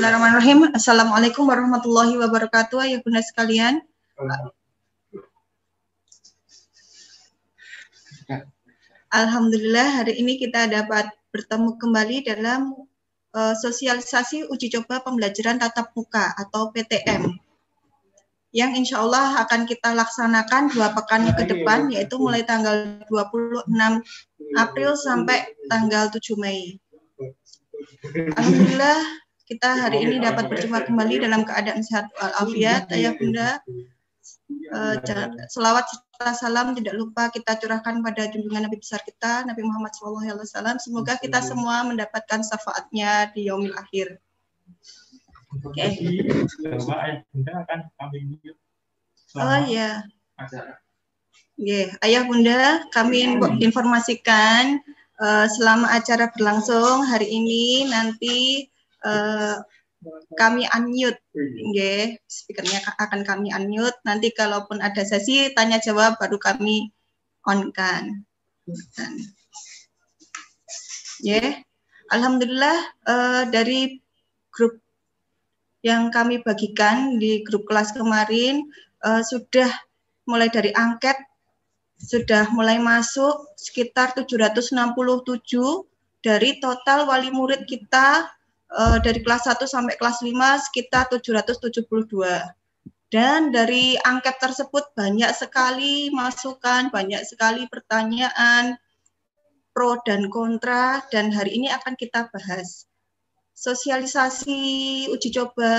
Bismillahirrahmanirrahim. Assalamualaikum warahmatullahi wabarakatuh. Ya bunda sekalian. Alhamdulillah hari ini kita dapat bertemu kembali dalam sosialisasi uji coba pembelajaran tatap muka atau PTM yang insya Allah akan kita laksanakan 2 pekan ke depan, yaitu mulai tanggal 26 April sampai tanggal 7 Mei. Alhamdulillah kita hari ini dapat berjumpa kembali dalam keadaan sehat walafiat. Ayah bunda, selawat serta salam tidak lupa kita curahkan pada junjungan Nabi besar kita Nabi Muhammad SAW. Semoga kita semua mendapatkan syafaatnya di yaumil akhir. Oke. Oh ya. Ayah bunda, kami informasikan selama acara berlangsung hari ini nanti kami unmute, speakernya akan kami unmute. Nanti kalaupun ada sesi tanya jawab baru kami on kan. Alhamdulillah dari grup yang kami bagikan di grup kelas kemarin sudah mulai dari angket sudah mulai masuk sekitar 767 dari total wali murid kita dari kelas 1 sampai kelas 5 sekitar 772. Dan dari angket tersebut banyak sekali masukan, banyak sekali pertanyaan pro dan kontra, dan hari ini akan kita bahas. Sosialisasi uji coba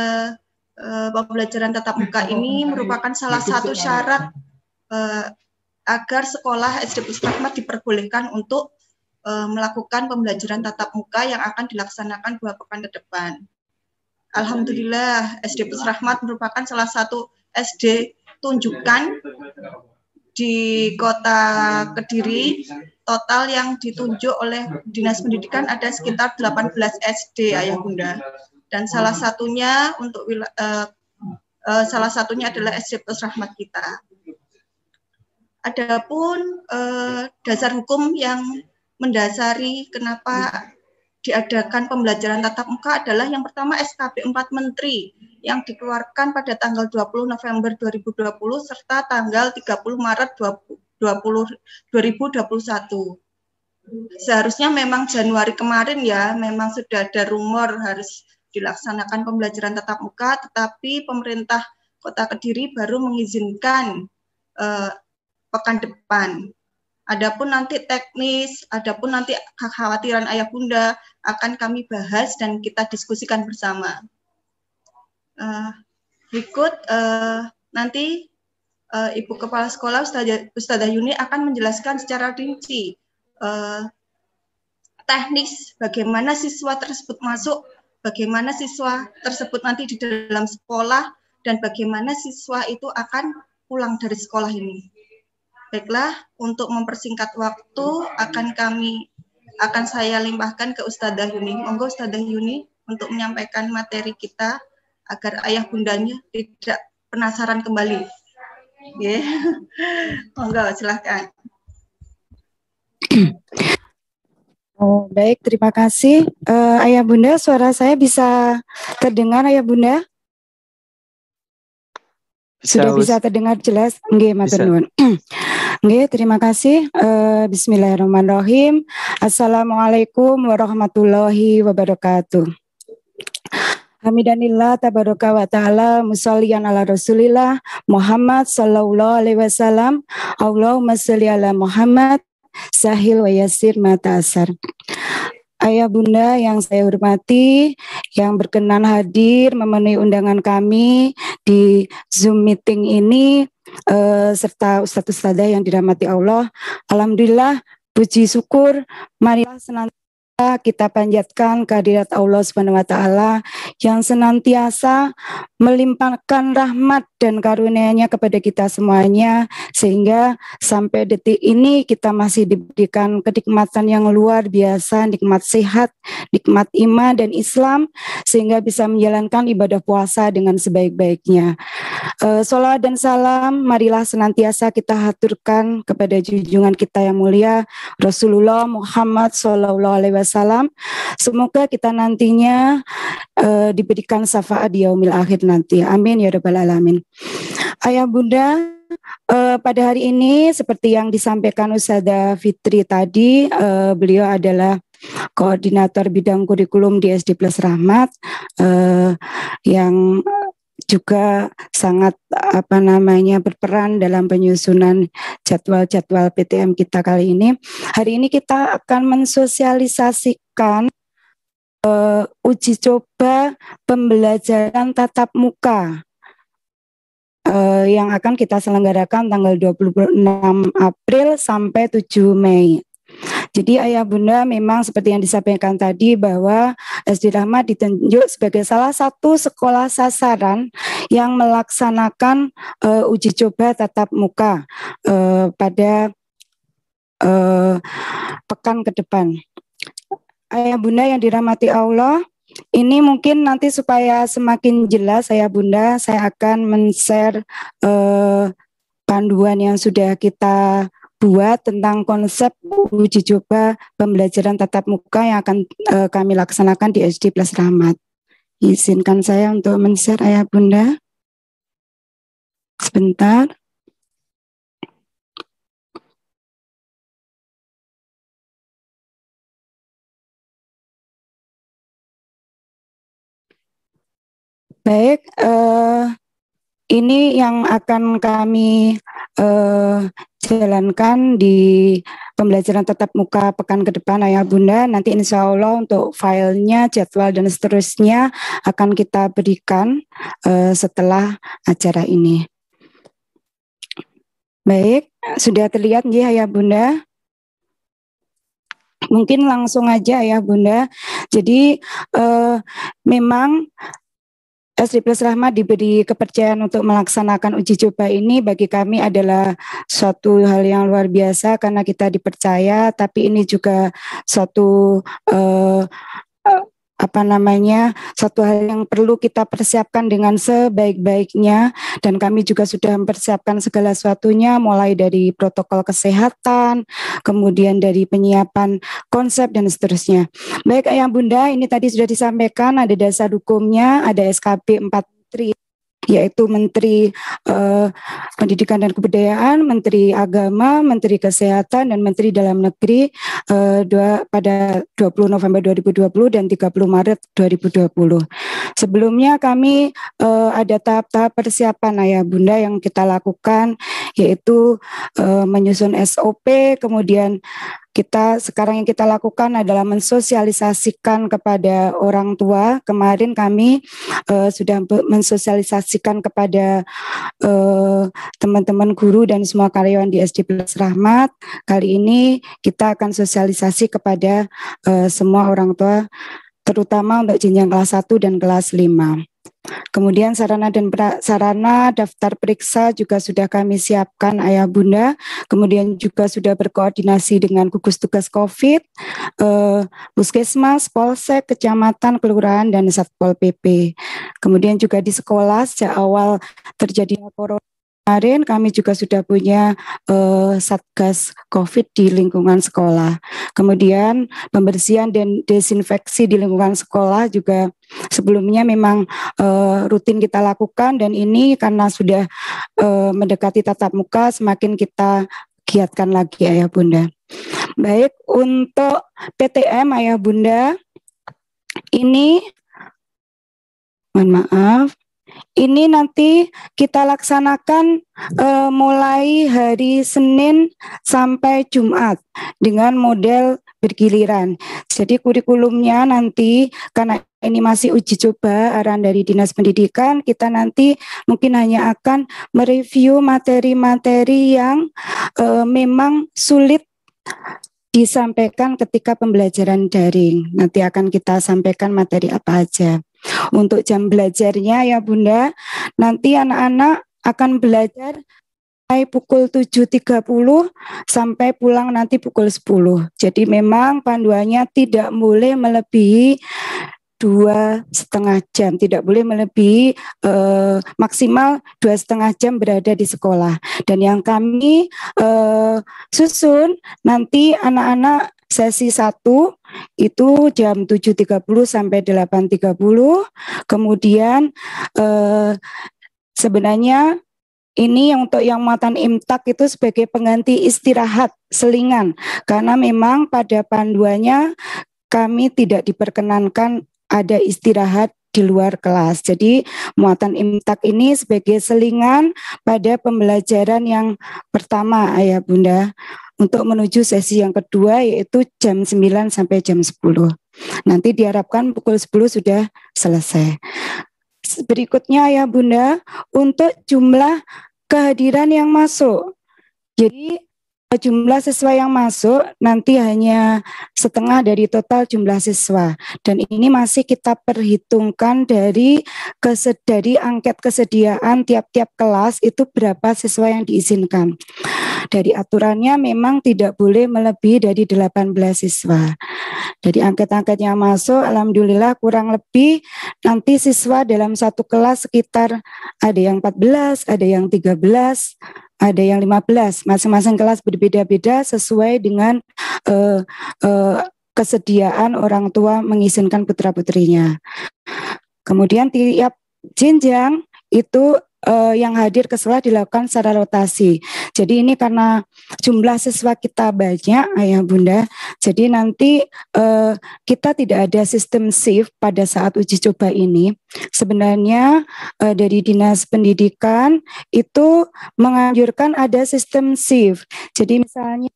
pembelajaran tatap muka ini merupakan salah satu syarat agar sekolah SD Pusrahmat diperbolehkan untuk melakukan pembelajaran tatap muka yang akan dilaksanakan 2 pekan ke depan. Alhamdulillah SD Pusrahmat merupakan salah satu SD tunjukkan di kota Kediri. Total yang ditunjuk oleh Dinas Pendidikan ada sekitar 18 SD ayah bunda. Dan salah satunya salah satunya adalah SD Pusrahmat kita. Adapun dasar hukum yang mendasari kenapa diadakan pembelajaran tatap muka adalah yang pertama SKB 4 Menteri yang dikeluarkan pada tanggal 20 November 2020 serta tanggal 30 Maret 2021. Seharusnya memang Januari kemarin ya, memang sudah ada rumor harus dilaksanakan pembelajaran tatap muka, tetapi pemerintah Kota Kediri baru mengizinkan pekan depan. Adapun nanti teknis, adapun nanti kekhawatiran ayah bunda akan kami bahas dan kita diskusikan bersama. Berikut nanti Ibu Kepala Sekolah Ustadzah Yuni akan menjelaskan secara rinci teknis bagaimana siswa tersebut masuk, bagaimana siswa tersebut nanti di dalam sekolah, dan bagaimana siswa itu akan pulang dari sekolah ini. Baiklah, untuk mempersingkat waktu akan saya limpahkan ke Ustadzah Yuni. Monggo Ustadzah Yuni untuk menyampaikan materi kita agar ayah bundanya tidak penasaran kembali. Monggo silahkan. Oh, baik, terima kasih. Ayah bunda, suara saya bisa terdengar ayah bunda? Sudah bisa terdengar jelas? Nggih, matur nuwun. Nggih, terima kasih. Bismillahirrahmanirrahim. Assalamualaikum warahmatullahi wabarakatuh. Hamidanillah tabaraka wa ta'ala musalliyan ala rasulillah Muhammad sallallahu alaihi wasallam. Allahumma sholli ala Muhammad sahil wa yasir ma ta'assar. Ayah bunda yang saya hormati, yang berkenan hadir memenuhi undangan kami di Zoom meeting ini, serta ustadz-ustadzah yang dirahmati Allah. Alhamdulillah, puji syukur, marilah senantiasa kita panjatkan kehadirat Allah Subhanahu wa taala yang senantiasa melimpahkan rahmat dan karunia-Nya kepada kita semuanya, sehingga sampai detik ini kita masih diberikan kenikmatan yang luar biasa, nikmat sehat, nikmat iman dan Islam, sehingga bisa menjalankan ibadah puasa dengan sebaik-baiknya. Sholawat dan salam marilah senantiasa kita haturkan kepada junjungan kita yang mulia Rasulullah Muhammad sallallahu alaihi wasallam. Semoga kita nantinya diberikan syafaat di yaumil akhir nanti. Amin ya rabbal alamin. Ayah bunda, pada hari ini seperti yang disampaikan Ustazah Fitri tadi, beliau adalah koordinator bidang kurikulum di SD Plus Rahmat, yang juga sangat berperan dalam penyusunan jadwal-jadwal PTM kita kali ini. Hari ini kita akan mensosialisasikan uji coba pembelajaran tatap muka yang akan kita selenggarakan tanggal 26 April sampai 7 Mei. Jadi ayah bunda, memang seperti yang disampaikan tadi bahwa SD Rahmat ditunjuk sebagai salah satu sekolah sasaran yang melaksanakan uji coba tatap muka pada pekan ke depan. Ayah bunda yang dirahmati Allah, ini mungkin nanti supaya semakin jelas ayah bunda, saya akan men-share panduan yang sudah kita buat tentang konsep uji coba pembelajaran tatap muka yang akan kami laksanakan di SD Plus Rahmat. Izinkan saya untuk men-share ayah bunda. Sebentar. Baik, ini yang akan kami jalankan di pembelajaran tatap muka pekan ke depan ayah bunda. Nanti insya Allah untuk filenya, jadwal dan seterusnya akan kita berikan setelah acara ini. Baik, sudah terlihat ya ayah bunda? Mungkin langsung aja ayah bunda. Jadi memang SD Plus Rahmat diberi kepercayaan untuk melaksanakan uji coba ini bagi kami adalah suatu hal yang luar biasa karena kita dipercaya, tapi ini juga suatu satu hal yang perlu kita persiapkan dengan sebaik-baiknya, dan kami juga sudah mempersiapkan segala sesuatunya mulai dari protokol kesehatan, kemudian dari penyiapan konsep dan seterusnya. Baik ayah bunda, ini tadi sudah disampaikan ada dasar hukumnya, ada SKB 4 Menteri, yaitu Menteri Pendidikan dan Kebudayaan, Menteri Agama, Menteri Kesehatan, dan Menteri Dalam Negeri pada 20 November 2020 dan 30 Maret 2020. Sebelumnya kami ada tahap-tahap persiapan ayah bunda yang kita lakukan, yaitu menyusun SOP, kemudian sekarang yang kita lakukan adalah mensosialisasikan kepada orang tua. Kemarin kami sudah mensosialisasikan kepada teman-teman guru dan semua karyawan di SD Plus Rahmat. Kali ini kita akan sosialisasi kepada semua orang tua, terutama untuk jenjang kelas 1 dan kelas 5. Kemudian sarana dan prasarana daftar periksa juga sudah kami siapkan ayah bunda. Kemudian juga sudah berkoordinasi dengan gugus tugas COVID, Puskesmas, Polsek, Kecamatan, Kelurahan, dan Satpol PP. Kemudian juga di sekolah sejak awal terjadinya corona kemarin kami juga sudah punya Satgas COVID di lingkungan sekolah. Kemudian pembersihan dan desinfeksi di lingkungan sekolah juga sebelumnya memang rutin kita lakukan, dan ini karena sudah mendekati tatap muka semakin kita giatkan lagi ayah bunda. Baik, untuk PTM ayah bunda, ini mohon maaf, ini nanti kita laksanakan mulai hari Senin sampai Jumat dengan model bergiliran. Jadi kurikulumnya nanti karena ini masih uji coba arahan dari Dinas Pendidikan, kita nanti mungkin hanya akan mereview materi-materi yang memang sulit disampaikan ketika pembelajaran daring. Nanti akan kita sampaikan materi apa aja. Untuk jam belajarnya ya bunda, nanti anak-anak akan belajar mulai pukul 7.30 sampai pulang nanti pukul 10. Jadi memang panduannya tidak boleh melebihi 2,5 jam, tidak boleh melebihi maksimal 2,5 jam berada di sekolah. Dan yang kami susun nanti anak-anak sesi 1 itu jam 7.30 sampai 8.30. Kemudian sebenarnya ini untuk yang muatan imtak itu sebagai pengganti istirahat selingan, karena memang pada panduannya kami tidak diperkenankan ada istirahat di luar kelas. Jadi muatan imtak ini sebagai selingan pada pembelajaran yang pertama, Ayah Bunda, untuk menuju sesi yang kedua, yaitu jam 9 sampai jam 10. Nanti diharapkan pukul 10 sudah selesai. Berikutnya ya Bunda, untuk jumlah kehadiran yang masuk. Jadi jumlah siswa yang masuk nanti hanya setengah dari total jumlah siswa, dan ini masih kita perhitungkan dari angket kesediaan tiap-tiap kelas itu berapa siswa yang diizinkan. Dari aturannya memang tidak boleh melebihi dari 18 siswa. Dari angket-angket yang masuk, alhamdulillah kurang lebih nanti siswa dalam satu kelas sekitar ada yang 14, ada yang 13, ada yang 15, masing-masing kelas berbeda-beda sesuai dengan kesediaan orang tua mengizinkan putra-putrinya. Kemudian tiap jenjang itu yang hadir ke sekolah dilakukan secara rotasi. Jadi ini karena jumlah siswa kita banyak, Ayah Bunda, jadi nanti kita tidak ada sistem shift pada saat uji coba ini. Sebenarnya dari Dinas Pendidikan itu menganjurkan ada sistem shift. Jadi misalnya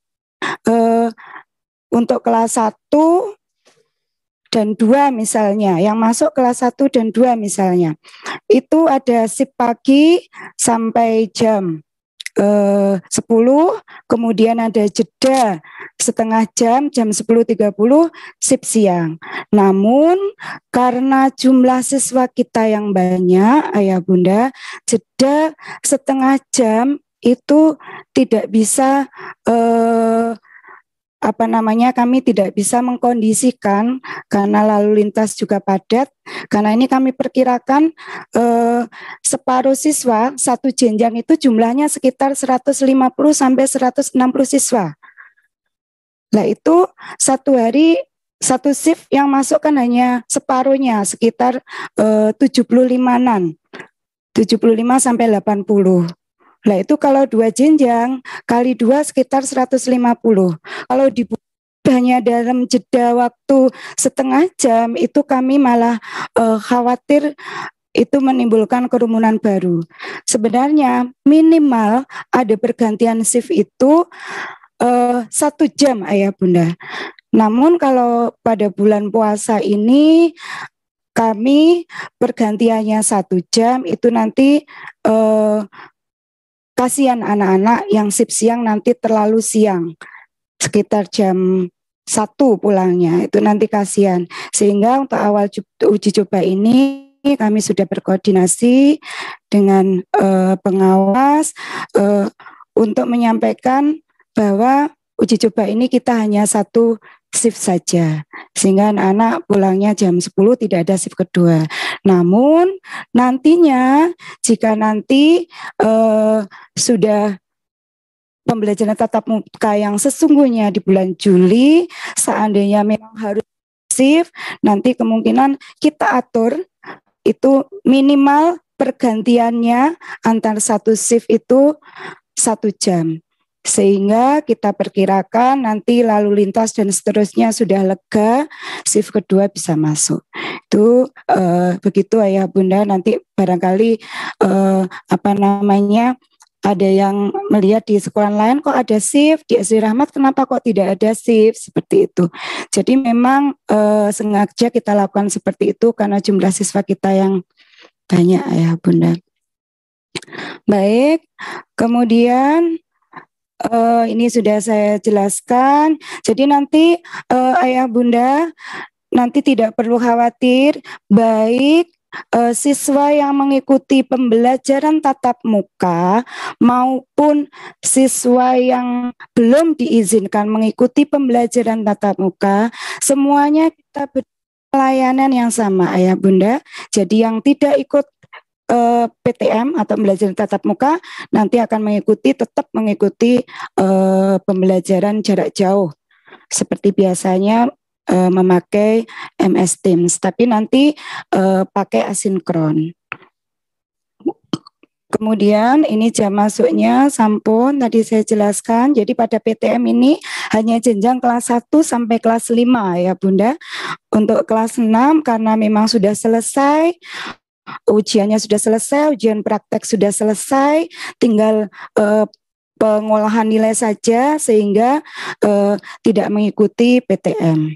untuk kelas 1 dan 2 misalnya, yang masuk kelas 1 dan 2 misalnya, itu ada shift pagi sampai jam 10, kemudian ada jeda setengah jam, jam 10.30 shift siang. Namun karena jumlah siswa kita yang banyak, Ayah Bunda, jeda setengah jam itu tidak bisa kami tidak bisa mengkondisikan karena lalu lintas juga padat. Karena ini kami perkirakan separuh siswa satu jenjang itu jumlahnya sekitar 150 sampai 160 siswa. Nah itu satu hari satu shift yang masuk kan hanya separuhnya sekitar 75-an, 75 sampai 80. Nah itu kalau 2 jenjang kali 2 sekitar 150. Kalau dibuat hanya dalam jeda waktu setengah jam itu kami malah khawatir itu menimbulkan kerumunan baru. Sebenarnya minimal ada pergantian shift itu 1 jam, Ayah Bunda. Namun kalau pada bulan puasa ini kami pergantiannya 1 jam, itu nanti kasihan anak-anak yang shift siang nanti terlalu siang, sekitar jam 1 pulangnya, itu nanti kasihan. Sehingga untuk awal uji coba ini kami sudah berkoordinasi dengan pengawas untuk menyampaikan bahwa uji coba ini kita hanya 1 shift saja, sehingga anak-anak pulangnya jam 10, tidak ada shift kedua. Namun nantinya jika nanti sudah pembelajaran tatap muka yang sesungguhnya di bulan Juli, seandainya memang harus shift, nanti kemungkinan kita atur itu minimal pergantiannya antar 1 shift itu 1 jam. Sehingga kita perkirakan nanti lalu lintas dan seterusnya sudah lega, shift kedua bisa masuk. Itu begitu Ayah Bunda. Nanti barangkali ada yang melihat di sekolah lain kok ada shift, di SD Rahmat kenapa kok tidak ada shift, seperti itu. Jadi memang sengaja kita lakukan seperti itu karena jumlah siswa kita yang banyak, Ayah Bunda. Baik, kemudian ini sudah saya jelaskan. Jadi nanti Ayah Bunda nanti tidak perlu khawatir, baik siswa yang mengikuti pembelajaran tatap muka maupun siswa yang belum diizinkan mengikuti pembelajaran tatap muka, semuanya kita beri pelayanan yang sama, Ayah Bunda. Jadi yang tidak ikut PTM atau pembelajaran tatap muka nanti akan tetap mengikuti pembelajaran jarak jauh seperti biasanya memakai MS Teams, tapi nanti pakai asinkron. Kemudian ini jam masuknya sampun tadi saya jelaskan. Jadi pada PTM ini hanya jenjang kelas 1 sampai kelas 5 ya Bunda. Untuk kelas 6 karena memang sudah selesai, ujiannya sudah selesai, ujian praktek sudah selesai, tinggal pengolahan nilai saja sehingga tidak mengikuti PTM.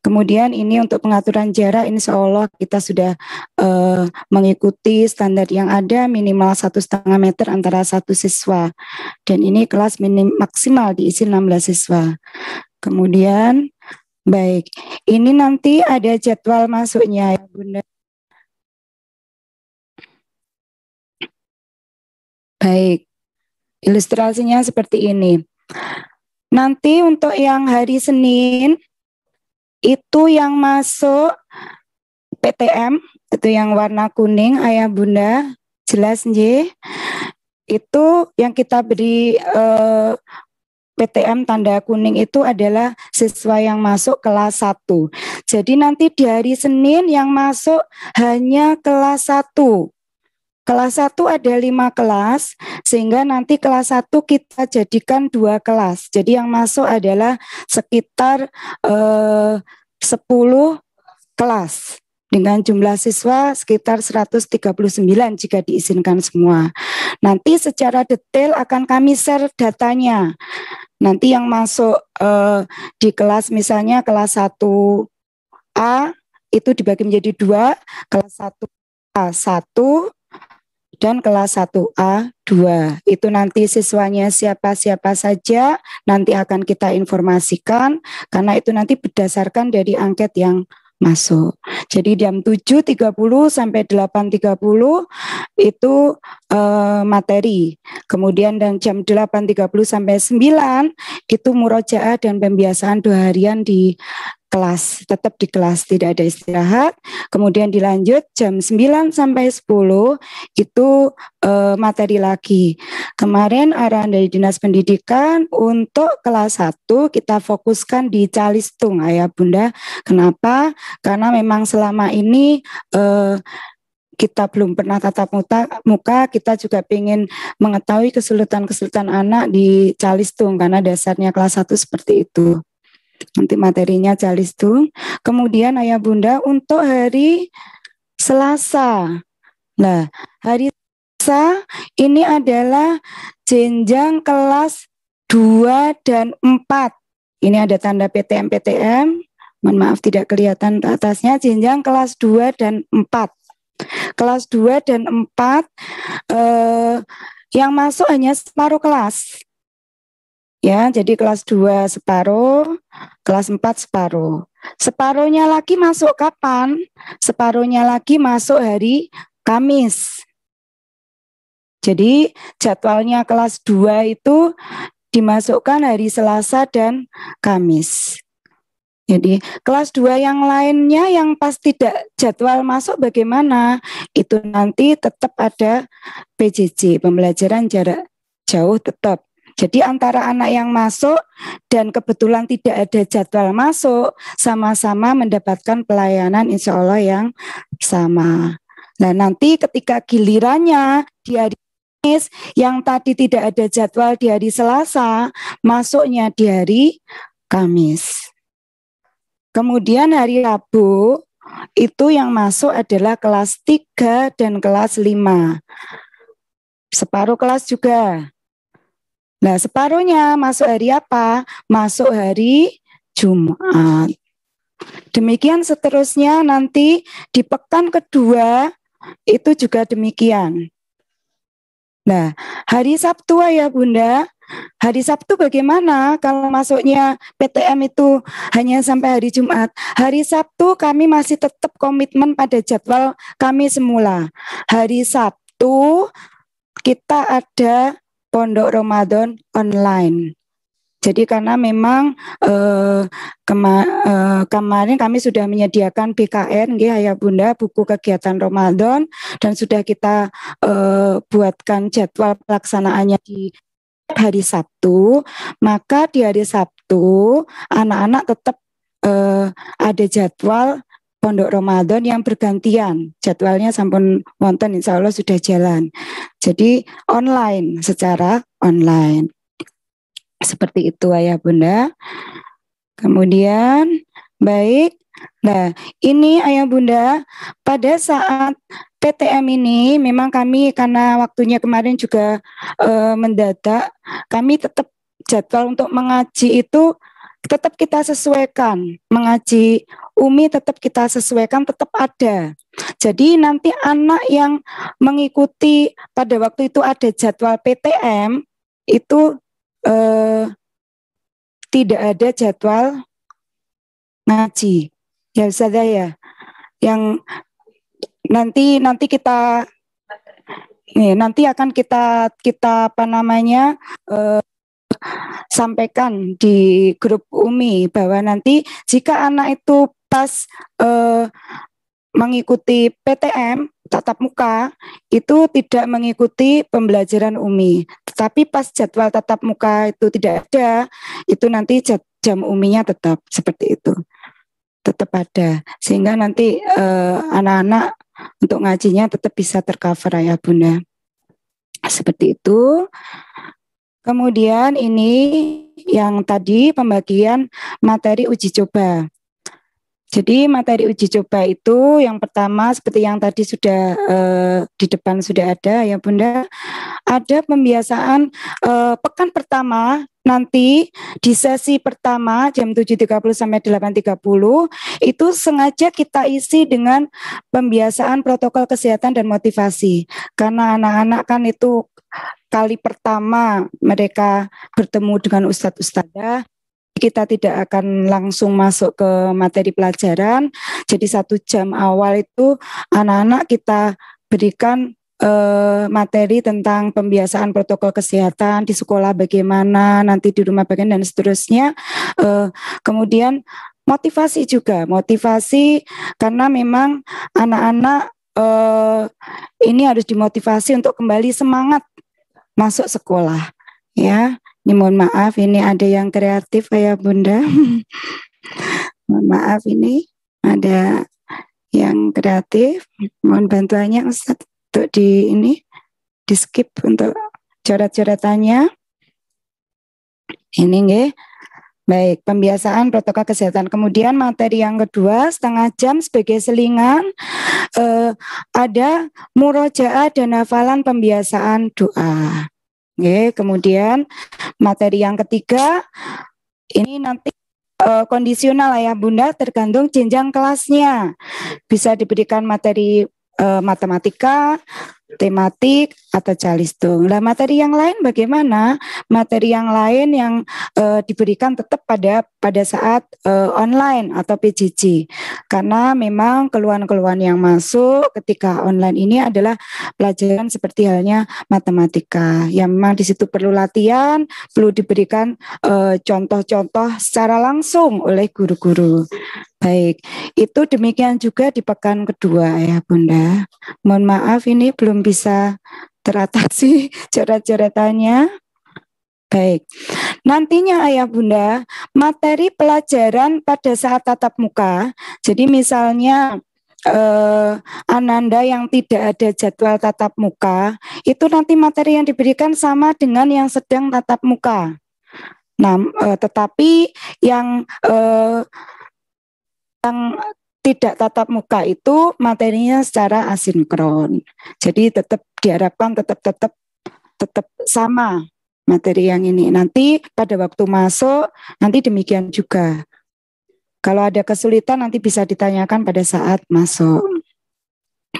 Kemudian ini untuk pengaturan jarak, insya Allah kita sudah mengikuti standar yang ada minimal 1,5 meter antara satu siswa. Dan ini kelas maksimal diisi 16 siswa. Kemudian, baik, ini nanti ada jadwal masuknya ya Bunda. Baik, ilustrasinya seperti ini. Nanti untuk yang hari Senin, itu yang masuk PTM, itu yang warna kuning, ayah bunda, jelas nggih. Itu yang kita beri PTM tanda kuning itu adalah siswa yang masuk kelas 1. Jadi nanti di hari Senin yang masuk hanya kelas 1. Kelas 1 ada 5 kelas, sehingga nanti kelas 1 kita jadikan 2 kelas. Jadi yang masuk adalah sekitar 10 kelas. Dengan jumlah siswa sekitar 139 jika diizinkan semua. Nanti secara detail akan kami share datanya. Nanti yang masuk di kelas misalnya kelas 1A itu dibagi menjadi 2, kelas 1A 1, dan kelas 1A 2. Itu nanti siswanya siapa-siapa saja nanti akan kita informasikan karena itu nanti berdasarkan dari angket yang masuk. Jadi jam 7.30 sampai 8.30 itu materi. Kemudian dan jam 8.30 sampai 9 itu murojaah dan pembiasaan 2 harian di kelas, tetap di kelas, tidak ada istirahat. Kemudian dilanjut jam 9 sampai 10 itu materi lagi. Kemarin arahan dari Dinas Pendidikan untuk kelas 1 kita fokuskan di Calistung ayah bunda. Kenapa? Karena memang selama ini kita belum pernah tatap muka, kita juga ingin mengetahui kesulitan-kesulitan anak di Calistung karena dasarnya kelas 1 seperti itu. Nanti materinya Calistung. Kemudian ayah bunda untuk hari Selasa. Nah, hari Selasa ini adalah jenjang kelas 2 dan 4. Ini ada tanda PTM. Mohon maaf tidak kelihatan atasnya, jenjang kelas 2 dan 4. Kelas 2 dan 4 yang masuk hanya separuh kelas. Ya, jadi kelas 2 separuh, kelas 4 separuh. Separuhnya lagi masuk kapan? Separuhnya lagi masuk hari Kamis. Jadi jadwalnya kelas 2 itu dimasukkan hari Selasa dan Kamis. Jadi kelas 2 yang lainnya yang pas tidak jadwal masuk bagaimana? Itu nanti tetap ada PJJ, pembelajaran jarak jauh tetap. Jadi antara anak yang masuk dan kebetulan tidak ada jadwal masuk, sama-sama mendapatkan pelayanan insya Allah yang sama. Nah nanti ketika gilirannya di hari Kamis, yang tadi tidak ada jadwal di hari Selasa, masuknya di hari Kamis. Kemudian hari Rabu, itu yang masuk adalah kelas 3 dan kelas 5. Separuh kelas juga. Nah, separuhnya masuk hari apa? Masuk hari Jumat. Demikian seterusnya nanti di pekan kedua itu juga demikian. Nah, hari Sabtu ya Bunda, hari Sabtu bagaimana kalau masuknya PTM itu hanya sampai hari Jumat? Hari Sabtu kami masih tetap komitmen pada jadwal kami semula. Hari Sabtu kita ada Pondok Ramadan online. Jadi karena memang kemarin kami sudah menyediakan BKR, ya Bunda, buku kegiatan Ramadan, dan sudah kita buatkan jadwal pelaksanaannya di hari Sabtu. Maka di hari Sabtu itu anak-anak tetap ada jadwal pondok Ramadan yang bergantian. Jadwalnya sampun wonten, insya Allah sudah jalan. Jadi online, secara online. Seperti itu Ayah Bunda. Kemudian baik. Nah, ini Ayah Bunda, pada saat PTM ini memang kami karena waktunya kemarin juga mendadak, kami tetap jadwal untuk mengaji itu tetap kita sesuaikan. Mengaji Umi tetap kita sesuaikan, tetap ada. Jadi nanti anak yang mengikuti pada waktu itu ada jadwal PTM itu tidak ada jadwal ngaji. Ya Ustazah ya. Yang nanti kita nanti akan kita apa namanya sampaikan di grup Umi bahwa nanti jika anak itu pas mengikuti PTM tatap muka itu tidak mengikuti pembelajaran Umi, tetapi pas jadwal tatap muka itu tidak ada, itu nanti jam Uminya tetap seperti itu, tetap ada, sehingga nanti anak-anak untuk ngajinya tetap bisa tercover ya Bunda. Seperti itu. Kemudian ini yang tadi pembagian materi uji coba. Jadi materi uji coba itu yang pertama seperti yang tadi sudah di depan sudah ada ya Bunda. Ada pembiasaan pekan pertama nanti di sesi pertama jam 7.30 sampai 8.30 itu sengaja kita isi dengan pembiasaan protokol kesehatan dan motivasi. Karena anak-anak kan itu kali pertama mereka bertemu dengan ustadz-ustadzah, kita tidak akan langsung masuk ke materi pelajaran. Jadi 1 jam awal itu anak-anak kita berikan materi tentang pembiasaan protokol kesehatan di sekolah bagaimana, nanti di rumah bagaimana dan seterusnya. Kemudian motivasi juga, motivasi karena memang anak-anak ini harus dimotivasi untuk kembali semangat masuk sekolah ya. Ini mohon maaf, ini ada yang kreatif ya Bunda. Mohon maaf, ini ada yang kreatif. Mohon bantuannya Ustaz untuk di skip untuk coret-coretannya. Ini nggih. Baik, pembiasaan protokol kesehatan. Kemudian materi yang kedua, 1/2 jam sebagai selingan, ada murojaah dan hafalan pembiasaan doa. Oke, kemudian materi yang ketiga, ini nanti kondisional ya Bunda, tergantung jenjang kelasnya. Bisa diberikan materi matematika, tematik, atau calistung. Nah, materi yang lain bagaimana? Materi yang lain yang diberikan tetap pada saat online atau PJJ. Karena memang keluhan-keluhan yang masuk ketika online ini adalah pelajaran seperti halnya matematika. Yang memang di situ perlu latihan, perlu diberikan contoh-contoh secara langsung oleh guru-guru. Baik, itu demikian juga di pekan kedua ya Bunda. Mohon maaf ini belum bisa teratasi coret-coretannya. Baik, nantinya Ayah Bunda, materi pelajaran pada saat tatap muka, jadi misalnya Ananda yang tidak ada jadwal tatap muka, itu nanti materi yang diberikan sama dengan yang sedang tatap muka. Nah, tetapi yang tidak tatap muka itu materinya secara asinkron. Jadi tetap diharapkan tetap sama materi yang ini. Nanti pada waktu masuk nanti demikian juga. Kalau ada kesulitan nanti bisa ditanyakan pada saat masuk.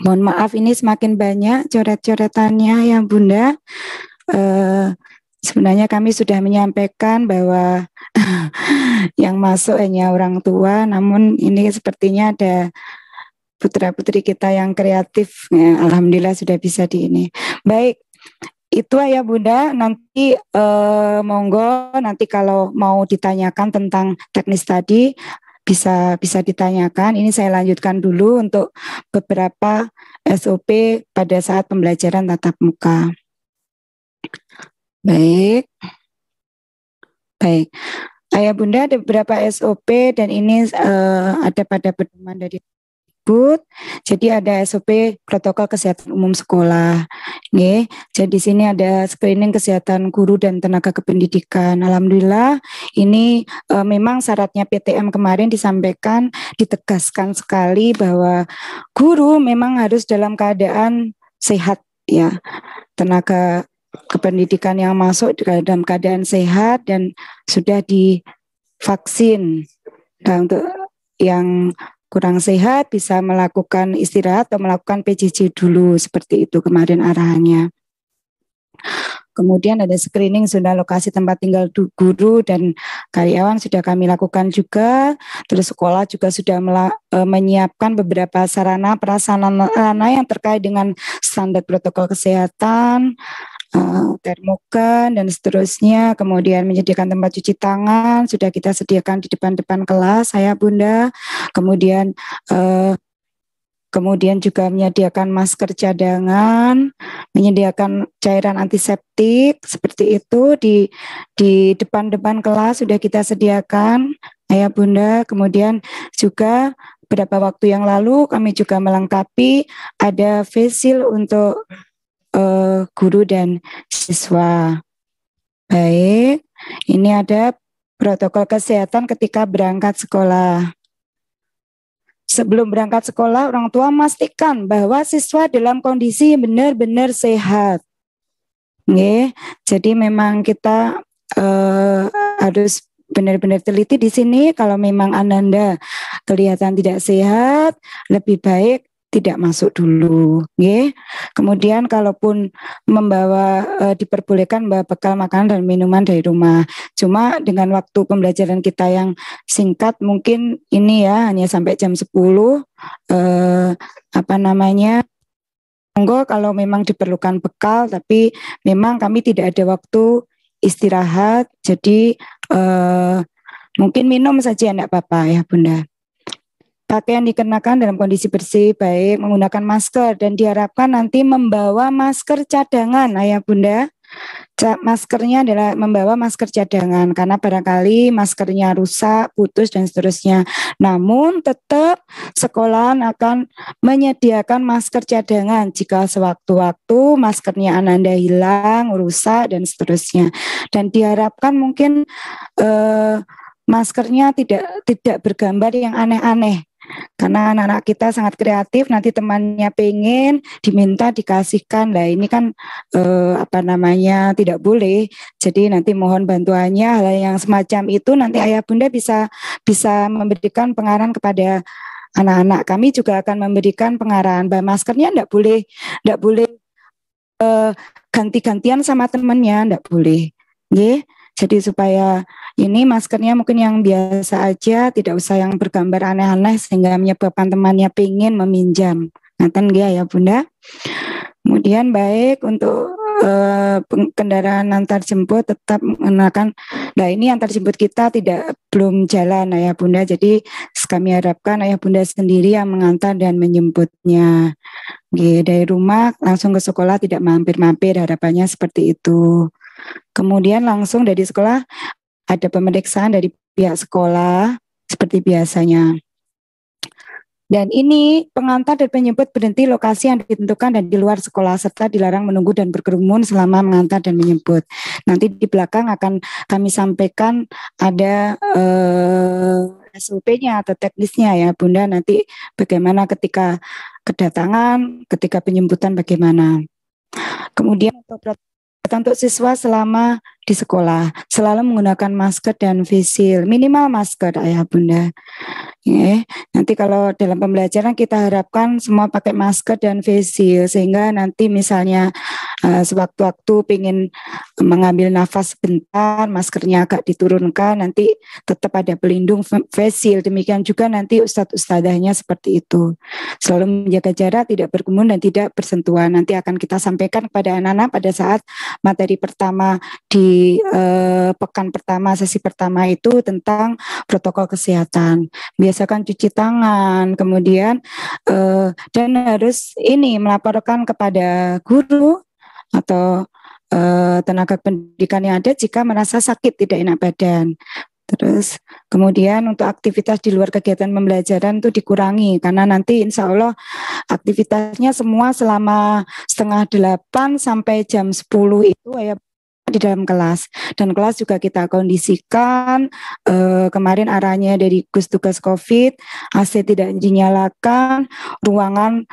Mohon maaf ini semakin banyak coret-coretannya ya Bunda. Sebenarnya kami sudah menyampaikan bahwa yang masuk hanya orang tua, namun ini sepertinya ada putra-putri kita yang kreatif. Ya, alhamdulillah sudah bisa di ini. Baik, itu ya Bunda. Nanti monggo nanti kalau mau ditanyakan tentang teknis tadi bisa ditanyakan. Ini saya lanjutkan dulu untuk beberapa SOP pada saat pembelajaran tatap muka. Baik. Ayah Bunda ada beberapa SOP dan ini ada pada pedoman dari Kemdikbud. Jadi ada SOP protokol kesehatan umum sekolah. Nggih. Jadi di sini ada screening kesehatan guru dan tenaga kependidikan. Alhamdulillah ini memang syaratnya PTM kemarin disampaikan, ditegaskan sekali bahwa guru memang harus dalam keadaan sehat ya. Tenaga kependidikan yang masuk dalam keadaan sehat dan sudah divaksin. Nah, untuk yang kurang sehat bisa melakukan istirahat atau melakukan PJJ dulu, seperti itu kemarin arahannya. Kemudian ada screening zona lokasi tempat tinggal guru dan karyawan sudah kami lakukan juga. Terus sekolah juga sudah menyiapkan beberapa sarana prasarana yang terkait dengan standar protokol kesehatan, termogan dan seterusnya. Kemudian menyediakan tempat cuci tangan sudah kita sediakan di depan-depan kelas, saya Bunda. Kemudian juga menyediakan masker cadangan, menyediakan cairan antiseptik seperti itu di depan-depan kelas sudah kita sediakan, Ayah Bunda. Kemudian juga beberapa waktu yang lalu kami juga melengkapi ada face shield untuk guru dan siswa. Baik, ini ada protokol kesehatan ketika berangkat sekolah. Sebelum berangkat sekolah, orang tua memastikan bahwa siswa dalam kondisi benar-benar sehat. Nggih, jadi memang kita harus benar-benar teliti di sini. Kalau memang Ananda kelihatan tidak sehat, lebih baik tidak masuk dulu, nggih. Kemudian kalaupun membawa diperbolehkan membawa bekal makanan dan minuman dari rumah. Cuma dengan waktu pembelajaran kita yang singkat, mungkin ini ya hanya sampai jam 10. Monggo kalau memang diperlukan bekal, tapi memang kami tidak ada waktu istirahat, jadi mungkin minum saja enggak apa-apa ya Bunda. Pakaian dikenakan dalam kondisi bersih, baik, menggunakan masker dan diharapkan nanti membawa masker cadangan, Ayah Bunda. Maskernya adalah membawa masker cadangan karena barangkali maskernya rusak, putus dan seterusnya. Namun tetap sekolah akan menyediakan masker cadangan jika sewaktu-waktu maskernya Ananda hilang, rusak dan seterusnya. Dan diharapkan mungkin maskernya tidak bergambar yang aneh-aneh. Karena anak-anak kita sangat kreatif, nanti temannya pengen diminta dikasihkan. Lah ini kan tidak boleh. Jadi nanti mohon bantuannya hal yang semacam itu nanti Ayah Bunda bisa memberikan pengarahan kepada anak-anak. Kami juga akan memberikan pengarahan bahwa maskernya enggak boleh ganti-gantian sama temannya, enggak boleh. Nggih. Jadi supaya ini maskernya mungkin yang biasa aja, tidak usah yang bergambar aneh-aneh sehingga menyebabkan temannya pingin meminjam. Ngaten nggih ya Bunda. Kemudian baik untuk kendaraan antar jemput tetap mengenakan. Nah ini antar jemput kita belum jalan Ayah Bunda. Jadi kami harapkan Ayah Bunda sendiri yang mengantar dan menjemputnya. Dari rumah langsung ke sekolah, tidak mampir-mampir, harapannya seperti itu. Kemudian langsung dari sekolah ada pemeriksaan dari pihak sekolah seperti biasanya. Dan ini pengantar dan penjemput berhenti lokasi yang ditentukan dan di luar sekolah serta dilarang menunggu dan berkerumun selama mengantar dan menjemput. Nanti di belakang akan kami sampaikan ada SOP-nya atau teknisnya ya Bunda, nanti bagaimana ketika kedatangan, ketika penjemputan bagaimana. Kemudian untuk siswa selama di sekolah selalu menggunakan masker dan face shield, minimal masker Ayah Bunda. Nanti kalau dalam pembelajaran kita harapkan semua pakai masker dan face shield sehingga nanti misalnya sewaktu-waktu ingin mengambil nafas sebentar, maskernya agak diturunkan, nanti tetap ada pelindung face shield. Demikian juga nanti ustadz-ustadzahnya seperti itu. Selalu menjaga jarak, tidak berkerumun dan tidak bersentuhan. Nanti akan kita sampaikan kepada anak-anak pada saat materi pertama di pekan pertama, sesi pertama itu tentang protokol kesehatan. Biasakan cuci tangan, kemudian dan harus ini melaporkan kepada guru atau tenaga pendidikan yang ada jika merasa sakit, tidak enak badan. Terus kemudian untuk aktivitas di luar kegiatan pembelajaran itu dikurangi karena nanti insya Allah aktivitasnya semua selama setengah 8 sampai jam 10 itu ya di dalam kelas, dan kelas juga kita kondisikan kemarin arahnya dari gugus tugas COVID, AC tidak dinyalakan, ruangan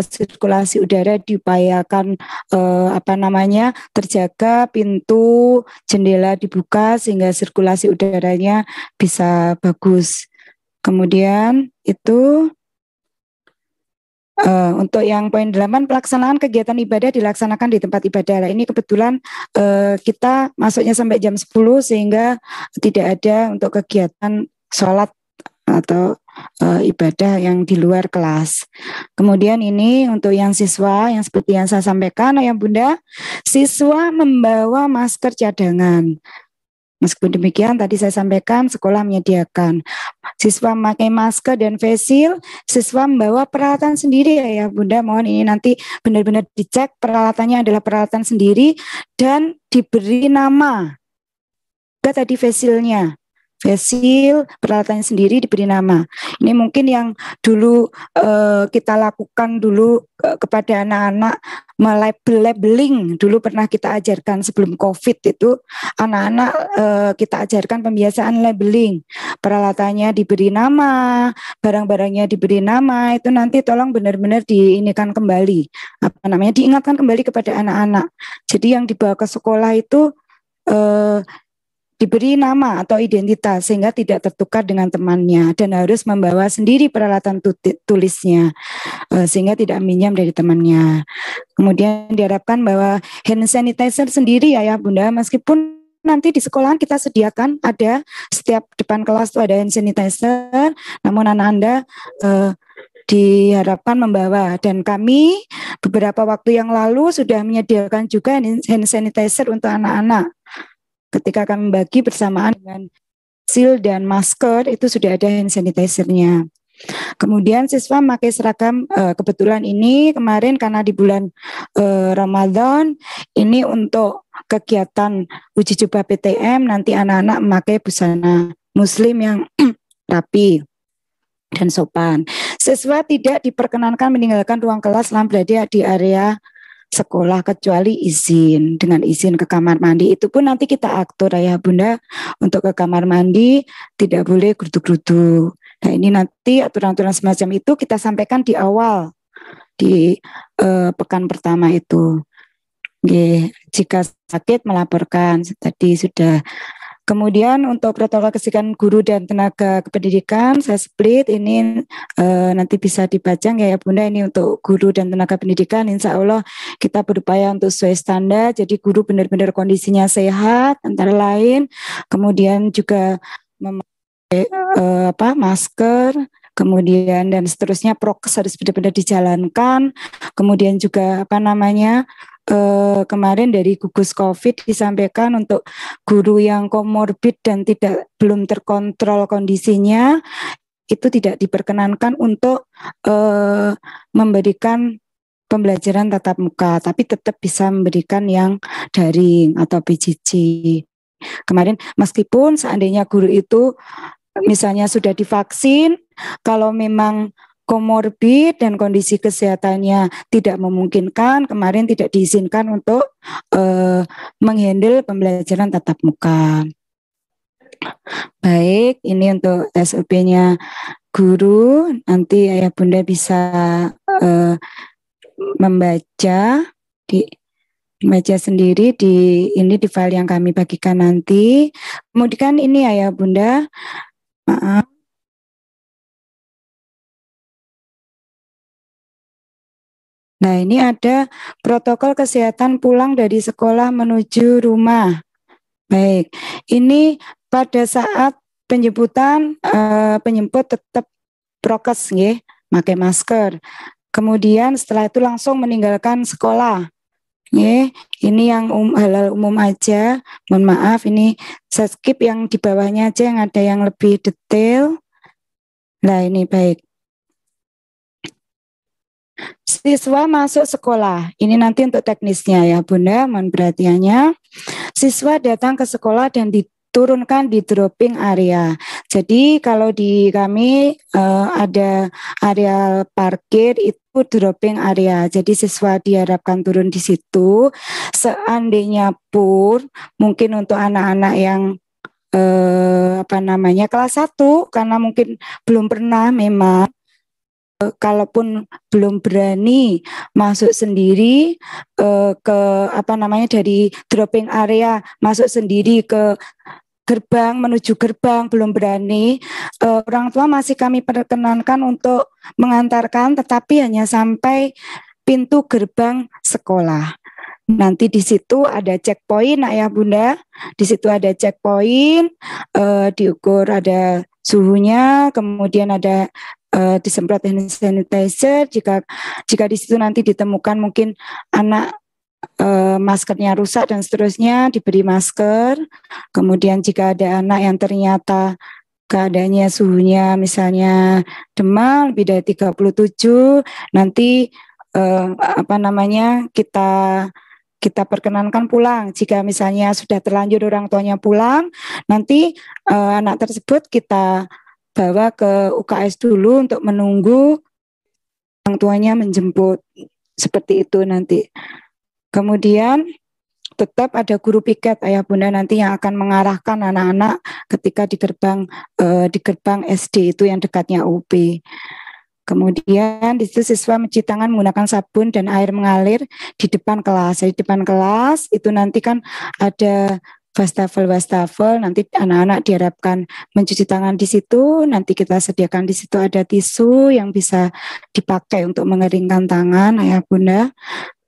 sirkulasi udara diupayakan terjaga, pintu jendela dibuka sehingga sirkulasi udaranya bisa bagus. Kemudian itu untuk yang poin 8, pelaksanaan kegiatan ibadah dilaksanakan di tempat ibadah. Nah, ini kebetulan kita masuknya sampai jam 10 sehingga tidak ada untuk kegiatan sholat atau ibadah yang di luar kelas. Kemudian ini untuk yang siswa yang seperti yang saya sampaikan Ayah Bunda, siswa membawa masker cadangan. Meskipun demikian, tadi saya sampaikan sekolah menyediakan. Siswa memakai masker dan face shield, siswa membawa peralatan sendiri ya Bunda. Mohon ini nanti benar-benar dicek peralatannya adalah peralatan sendiri dan diberi nama. Juga tadi face shieldnya. Face shield, peralatannya sendiri diberi nama. Ini mungkin yang dulu kita lakukan dulu kepada anak-anak, labeling dulu pernah kita ajarkan sebelum COVID itu anak-anak kita ajarkan pembiasaan labeling, peralatannya diberi nama, barang-barangnya diberi nama, itu nanti tolong benar-benar diingatkan kembali, diingatkan kembali kepada anak-anak. Jadi yang dibawa ke sekolah itu diberi nama atau identitas sehingga tidak tertukar dengan temannya dan harus membawa sendiri peralatan tulisnya sehingga tidak minjam dari temannya. Kemudian diharapkan bahwa hand sanitizer sendiri ya Bunda, meskipun nanti di sekolahan kita sediakan ada setiap depan kelas itu ada hand sanitizer, namun anak Anda diharapkan membawa, dan kami beberapa waktu yang lalu sudah menyediakan juga hand sanitizer untuk anak-anak. Ketika kami bagi bersamaan dengan seal dan masker itu sudah ada hand sanitizer-nya. Kemudian siswa memakai seragam, kebetulan ini kemarin karena di bulan Ramadan ini untuk kegiatan uji coba PTM nanti anak-anak memakai busana muslim yang rapi dan sopan. Siswa tidak diperkenankan meninggalkan ruang kelas selama berada di area sekolah kecuali izin. Dengan izin ke kamar mandi itu pun nanti kita atur ya Bunda, untuk ke kamar mandi tidak boleh geruduk-geruduk. Nah ini nanti aturan-aturan semacam itu kita sampaikan di awal di pekan pertama itu. Jika sakit melaporkan, tadi sudah. Kemudian untuk protokol kesehatan guru dan tenaga kependidikan saya split ini nanti bisa dipajang ya Bunda, ini untuk guru dan tenaga pendidikan insya Allah kita berupaya untuk sesuai standar, jadi guru benar-benar kondisinya sehat antara lain, kemudian juga memakai masker, kemudian dan seterusnya prokes harus benar-benar dijalankan, kemudian juga kemarin dari gugus COVID disampaikan untuk guru yang komorbid dan belum terkontrol kondisinya itu tidak diperkenankan untuk memberikan pembelajaran tatap muka, tapi tetap bisa memberikan yang daring atau PJJ. Kemarin meskipun seandainya guru itu misalnya sudah divaksin, kalau memang komorbid dan kondisi kesehatannya tidak memungkinkan, kemarin tidak diizinkan untuk menghandle pembelajaran tatap muka. Baik, ini untuk SOP-nya guru, nanti Ayah Bunda bisa membaca sendiri di file yang kami bagikan nanti. Kemudian ini Ayah Bunda, maaf. Nah, ini ada protokol kesehatan pulang dari sekolah menuju rumah. Baik, ini pada saat penjemputan penjemput tetap prokes nggih, pakai masker. Kemudian setelah itu langsung meninggalkan sekolah. Nggih, ini yang halal umum aja. Mohon maaf ini saya skip yang di bawahnya aja yang ada yang lebih detail. Nah, ini baik. Siswa masuk sekolah, ini nanti untuk teknisnya ya Bunda, mohon perhatiannya. Siswa datang ke sekolah dan turunkan di dropping area. Jadi kalau di kami ada area parkir itu dropping area. Jadi siswa diharapkan turun di situ. Seandainya pun mungkin untuk anak-anak yang kelas 1 karena mungkin belum pernah memang kalaupun belum berani masuk sendiri dari dropping area masuk sendiri ke menuju gerbang belum berani, orang tua masih kami perkenankan untuk mengantarkan tetapi hanya sampai pintu gerbang sekolah. Nanti di situ ada checkpoint, ayah bunda. Di situ ada checkpoint, diukur ada suhunya, kemudian ada disemprot hand sanitizer. Jika di situ nanti ditemukan mungkin anak maskernya rusak dan seterusnya, diberi masker. Kemudian jika ada anak yang ternyata keadaannya suhunya misalnya demam lebih dari 37, nanti kita perkenankan pulang. Jika misalnya sudah terlanjur orang tuanya pulang, nanti anak tersebut kita bawa ke UKS dulu untuk menunggu orang tuanya menjemput. Seperti itu nanti. Kemudian tetap ada guru piket ayah bunda nanti yang akan mengarahkan anak-anak ketika di gerbang SD itu yang dekatnya UP. Kemudian di situ siswa mencuci tangan menggunakan sabun dan air mengalir di depan kelas. Di depan kelas itu nanti kan ada wastafel, nanti anak-anak diharapkan mencuci tangan di situ. Nanti kita sediakan di situ ada tisu yang bisa dipakai untuk mengeringkan tangan, ayah bunda.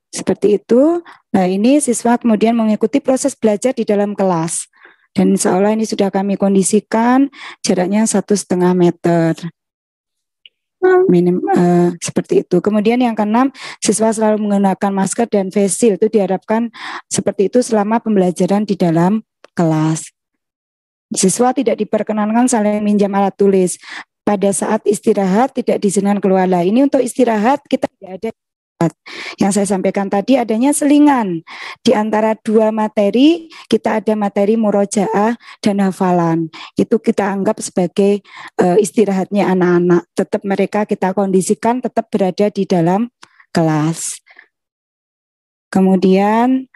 Seperti itu. Nah ini siswa kemudian mengikuti proses belajar di dalam kelas. Dan insya Allah ini sudah kami kondisikan jaraknya 1,5 meter. Seperti itu. Kemudian yang keenam, siswa selalu menggunakan masker dan face shield. Itu diharapkan seperti itu selama pembelajaran di dalam kelas. Siswa tidak diperkenankan saling minjam alat tulis. Pada saat istirahat tidak diizinkan keluar. Ini untuk istirahat kita tidak ada. Yang saya sampaikan tadi adanya selingan di antara dua materi, kita ada materi murojaah dan hafalan. Itu kita anggap sebagai istirahatnya anak-anak. Tetap mereka kita kondisikan tetap berada di dalam kelas. Kemudian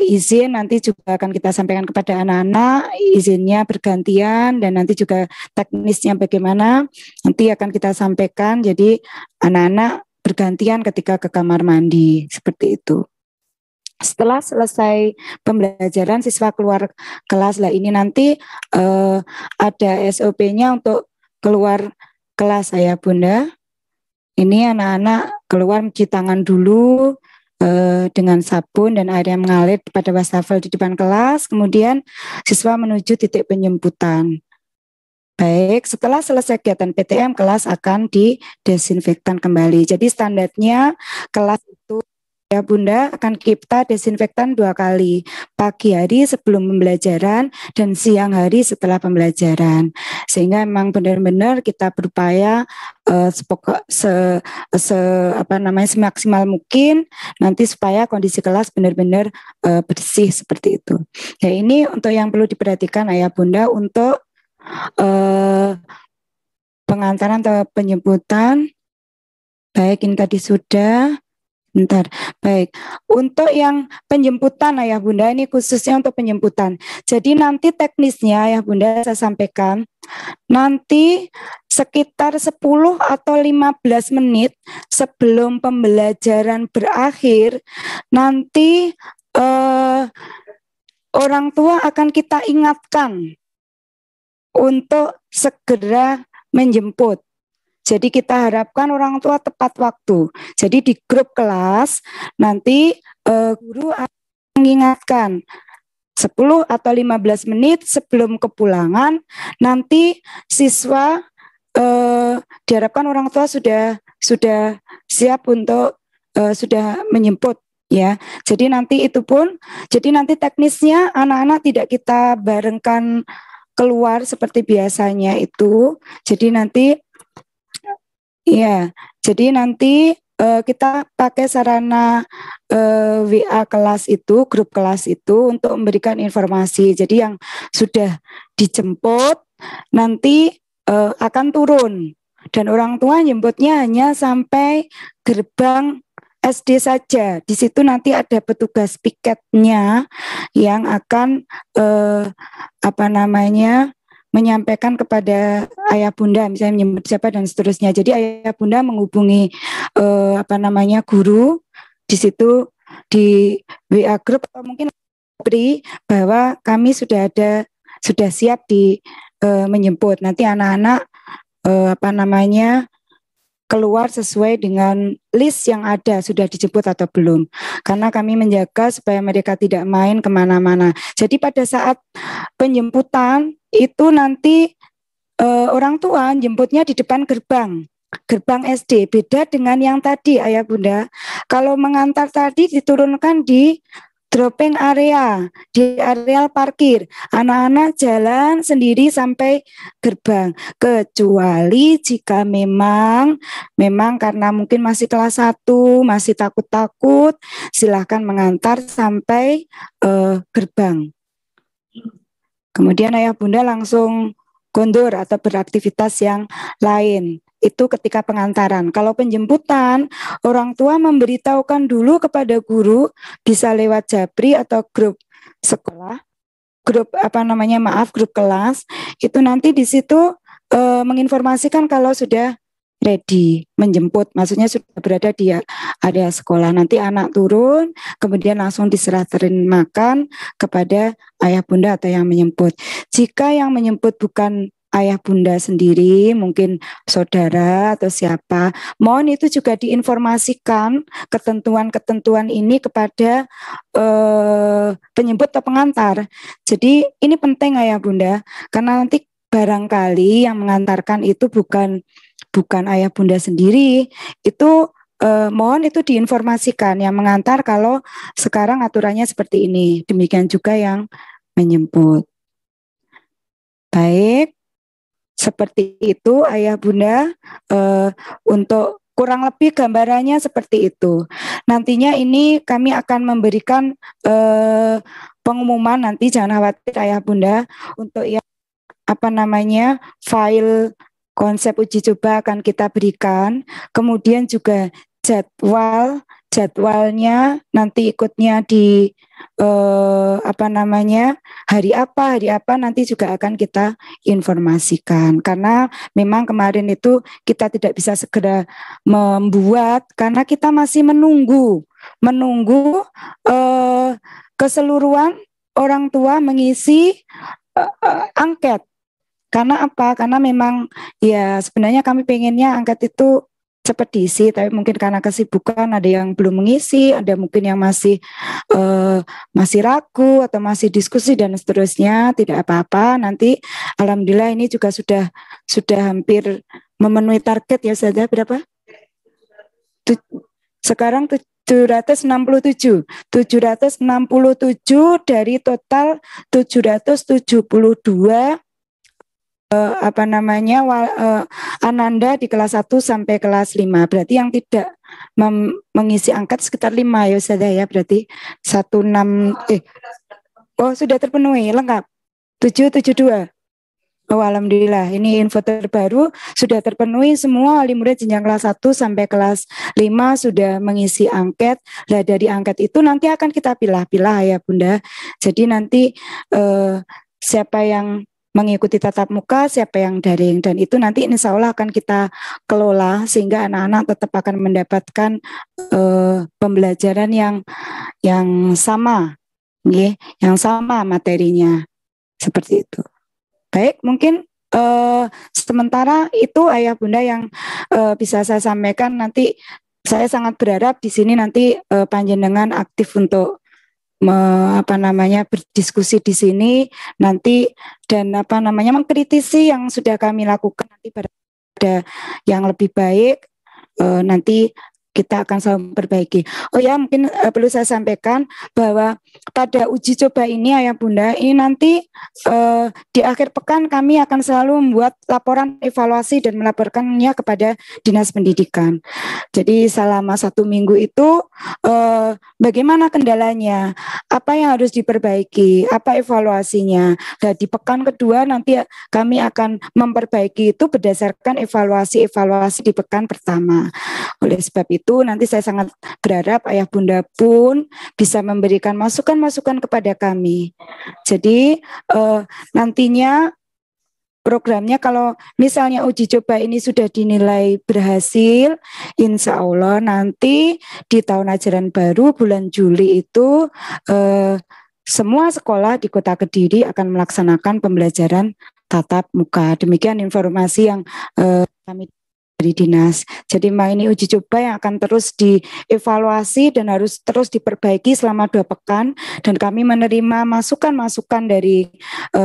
izin nanti juga akan kita sampaikan kepada anak-anak, izinnya bergantian dan nanti juga teknisnya bagaimana nanti akan kita sampaikan. Jadi anak-anak bergantian ketika ke kamar mandi, seperti itu. Setelah selesai pembelajaran siswa keluar kelas, ini nanti ada SOP-nya untuk keluar kelas ayah bunda. Ini anak-anak keluar mencuci tangan dulu dengan sabun dan air yang mengalir pada wastafel di depan kelas, kemudian siswa menuju titik penjemputan. Baik, setelah selesai kegiatan PTM, kelas akan didesinfektan kembali. Jadi standarnya kelas itu ya bunda akan kita desinfektan 2 kali. Pagi hari sebelum pembelajaran dan siang hari setelah pembelajaran. Sehingga memang benar-benar kita berupaya semaksimal mungkin nanti supaya kondisi kelas benar-benar bersih seperti itu. Ya ini untuk yang perlu diperhatikan ayah bunda untuk pengantaran atau penjemputan. Baik, ini tadi sudah. Bentar. Baik. Untuk yang penjemputan ayah bunda, ini khususnya untuk penjemputan. Jadi nanti teknisnya ayah bunda saya sampaikan. Nanti sekitar 10 atau 15 menit sebelum pembelajaran berakhir, nanti orang tua akan kita ingatkan untuk segera menjemput. Jadi kita harapkan orang tua tepat waktu. Jadi di grup kelas nanti guru akan mengingatkan 10 atau 15 menit sebelum kepulangan, nanti siswa diharapkan orang tua sudah siap untuk sudah menjemput. Ya, jadi nanti teknisnya anak-anak tidak kita barengkan keluar seperti biasanya itu. Jadi nanti kita pakai sarana WA kelas itu, grup kelas itu untuk memberikan informasi. Jadi yang sudah dijemput nanti akan turun dan orang tua jemputnya hanya sampai gerbang SD saja. Di situ nanti ada petugas piketnya yang akan menyampaikan kepada ayah bunda, misalnya menyebut siapa dan seterusnya. Jadi ayah bunda menghubungi guru di situ di WA group atau mungkin bahwa kami sudah siap di menjemput. Nanti anak-anak keluar sesuai dengan list yang ada, sudah dijemput atau belum. Karena kami menjaga supaya mereka tidak main kemana-mana. Jadi pada saat penjemputan itu nanti orang tua jemputnya di depan gerbang SD. Beda dengan yang tadi ayah bunda. Kalau mengantar tadi diturunkan di dropping area, di areal parkir. Anak-anak jalan sendiri sampai gerbang. Kecuali jika memang karena mungkin masih kelas 1, masih takut-takut, silahkan mengantar sampai gerbang. Kemudian ayah bunda langsung gondor atau beraktivitas yang lain. Itu ketika pengantaran. Kalau penjemputan, orang tua memberitahukan dulu kepada guru, bisa lewat Japri atau grup sekolah, grup kelas. Itu nanti di situ menginformasikan kalau sudah ready menjemput, maksudnya sudah berada di area sekolah. Nanti anak turun, kemudian langsung diserahkan makan kepada ayah bunda atau yang menjemput. Jika yang menjemput bukan ayah bunda sendiri, mungkin saudara atau siapa, mohon itu juga diinformasikan ketentuan-ketentuan ini kepada penjemput atau pengantar. Jadi ini penting ayah bunda, karena nanti barangkali yang mengantarkan itu bukan ayah bunda sendiri, itu mohon itu diinformasikan yang mengantar kalau sekarang aturannya seperti ini. Demikian juga yang menjemput. Baik. Seperti itu ayah bunda, untuk kurang lebih gambarannya seperti itu. Nantinya ini kami akan memberikan pengumuman nanti, jangan khawatir ayah bunda, untuk yang file konsep uji coba akan kita berikan. Kemudian juga jadwalnya nanti ikutnya di hari apa nanti juga akan kita informasikan, karena memang kemarin itu kita tidak bisa segera membuat karena kita masih menunggu keseluruhan orang tua mengisi angket. Karena apa? Karena memang ya sebenarnya kami pengennya angket itu cepat diisi, tapi mungkin karena kesibukan ada yang belum mengisi, ada mungkin yang masih ragu atau masih diskusi dan seterusnya. Tidak apa-apa, nanti alhamdulillah ini juga sudah hampir memenuhi target ya, saja berapa? Sekarang 767 dari total 772 Ananda di kelas 1 sampai kelas 5. Berarti yang tidak mengisi angkat sekitar 5 ya saja ya, berarti 16 sudah terpenuhi lengkap 772. Oh alhamdulillah, ini info terbaru, sudah terpenuhi semua wali murid jenjang kelas 1 sampai kelas 5 sudah mengisi angket. Nah dari angket itu nanti akan kita pilah-pilah ya bunda. Jadi nanti siapa yang mengikuti tatap muka, siapa yang daring, dan itu nanti insya Allah akan kita kelola sehingga anak-anak tetap akan mendapatkan pembelajaran yang sama, yang sama materinya, seperti itu. Baik, mungkin sementara itu ayah bunda yang bisa saya sampaikan. Nanti saya sangat berharap di sini nanti panjenengan aktif untuk berdiskusi di sini nanti, dan mengkritisi yang sudah kami lakukan nanti pada yang lebih baik. Nanti kita akan selalu memperbaiki. Oh ya, mungkin perlu saya sampaikan bahwa pada uji coba ini Ayah Bunda, ini nanti di akhir pekan kami akan selalu membuat laporan evaluasi dan melaporkannya kepada Dinas Pendidikan. Jadi selama 1 minggu itu bagaimana kendalanya, apa yang harus diperbaiki, apa evaluasinya. Dan di pekan kedua nanti kami akan memperbaiki itu berdasarkan evaluasi di pekan pertama. Oleh sebab itu nanti saya sangat berharap Ayah Bunda pun bisa memberikan masukan-masukan kepada kami. Jadi nantinya programnya kalau misalnya uji coba ini sudah dinilai berhasil, insya Allah nanti di tahun ajaran baru bulan Juli itu semua sekolah di Kota Kediri akan melaksanakan pembelajaran tatap muka. Demikian informasi yang kami dari dinas. Jadi ini uji coba yang akan terus dievaluasi dan harus terus diperbaiki selama 2 pekan. Dan kami menerima masukan-masukan dari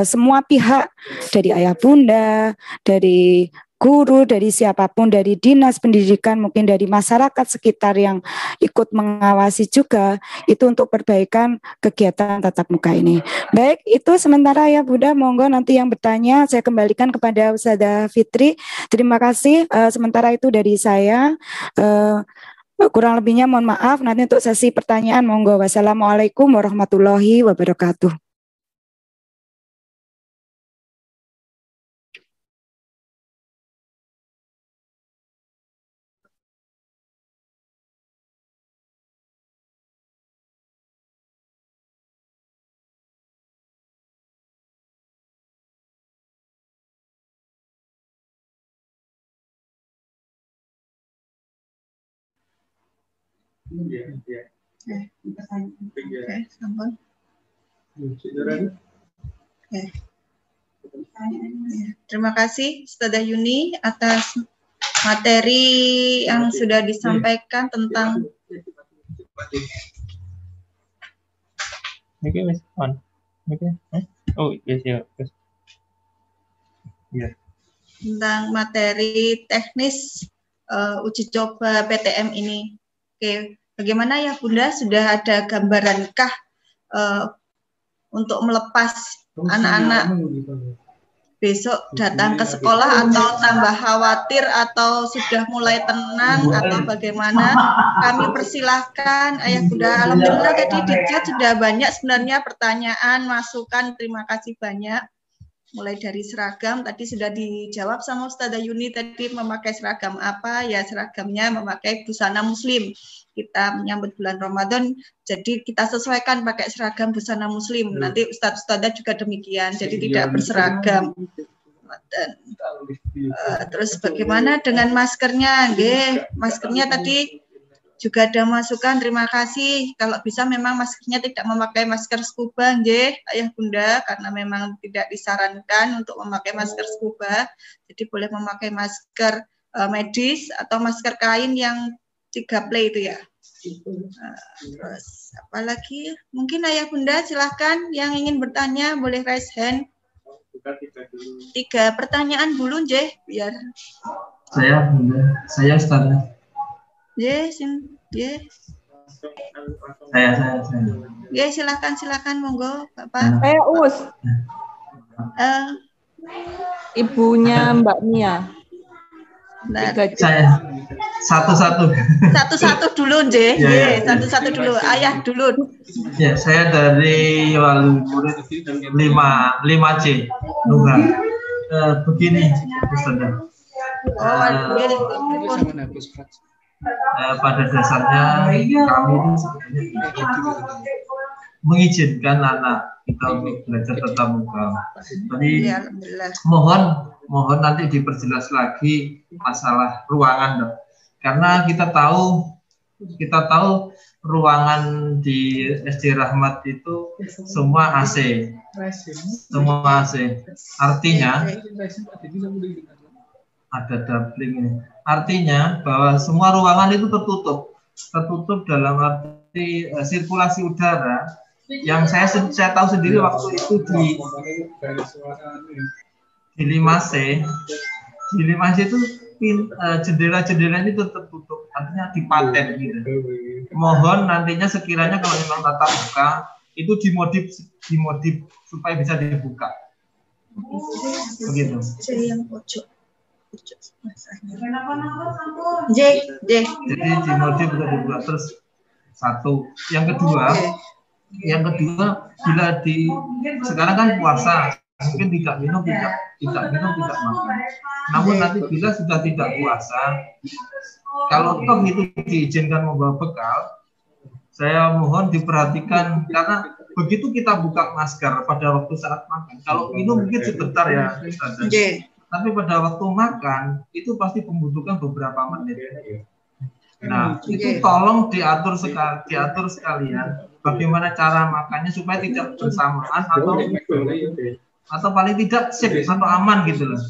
semua pihak, dari Ayah Bunda, dari guru, dari siapapun, dari dinas pendidikan, mungkin dari masyarakat sekitar yang ikut mengawasi juga, itu untuk perbaikan kegiatan tatap muka ini. Baik, itu sementara ya Bunda, monggo nanti yang bertanya saya kembalikan kepada Ustazah Fitri. Terima kasih, sementara itu dari saya. Kurang lebihnya mohon maaf, nanti untuk sesi pertanyaan monggo. Wassalamualaikum warahmatullahi wabarakatuh. Terima kasih Ustazah Yuni atas materi yang sudah disampaikan tentang tentang materi teknis uji coba PTM ini. Oke, bagaimana ya Bunda, sudah ada gambarankah untuk melepas anak-anak besok datang ke sekolah, atau tambah khawatir, atau sudah mulai tenang, atau bagaimana? Kami persilahkan Ayah Bunda. Alhamdulillah tadi di chat sudah banyak sebenarnya pertanyaan, masukan, terima kasih banyak. Mulai dari seragam, tadi sudah dijawab sama Ustazah Yuni, tadi memakai seragam apa, ya seragamnya memakai busana muslim. Kita menyambut bulan Ramadan, jadi kita sesuaikan pakai seragam busana muslim. Nanti Ustadz-Ustadzah juga demikian, jadi tidak berseragam. Dan, terus bagaimana dengan maskernya? Maskernya tadi juga ada masukan, terima kasih. Kalau bisa memang maskernya tidak memakai masker scuba, Ayah Bunda, karena memang tidak disarankan untuk memakai masker scuba. Jadi boleh memakai masker medis atau masker kain yang 3 play itu ya. Terus apalagi? Mungkin Ayah Bunda silahkan yang ingin bertanya boleh raise hand. 3 pertanyaan dulu, biar. Saya Bunda, saya Ustazah. Yes. Saya. Silakan monggo, Bapak. Saya Us. Ibunya Mbak Mia. Saya satu-satu dulu, satu-satu dulu. Ayah dulu. Ya, saya dari Wali Murid 5C Nunggal. Begini, Ustazah. Pada dasarnya kami itu sebenarnya mengizinkan anak kita untuk belajar tatap muka. Jadi mohon nanti diperjelas lagi masalah ruangan, dong. Karena kita tahu ruangan di SD Rahmat itu semua AC. Artinya ada doubling ini. Artinya bahwa semua ruangan itu tertutup dalam arti sirkulasi udara. Yang saya tahu sendiri waktu itu di 5C itu jendela-jendelanya itu tertutup. artinya dipaten gitu. Mohon nantinya sekiranya kalau memang tatap muka itu dimodif supaya bisa dibuka. Begitu. Yang pojok. Jadi dimodif untuk dibuka. Terus satu. Yang kedua, bila sekarang kan puasa, mungkin tidak minum, tidak makan. Namun nanti bila sudah tidak puasa, kalau toh itu diizinkan membawa bekal, saya mohon diperhatikan karena begitu kita buka masker pada waktu saat makan, kalau minum mungkin sebentar ya, tapi pada waktu makan itu pasti membutuhkan beberapa menit. Nah, itu tolong diatur sekalian bagaimana cara makannya supaya tidak bersamaan atau paling tidak safe atau aman gitu loh.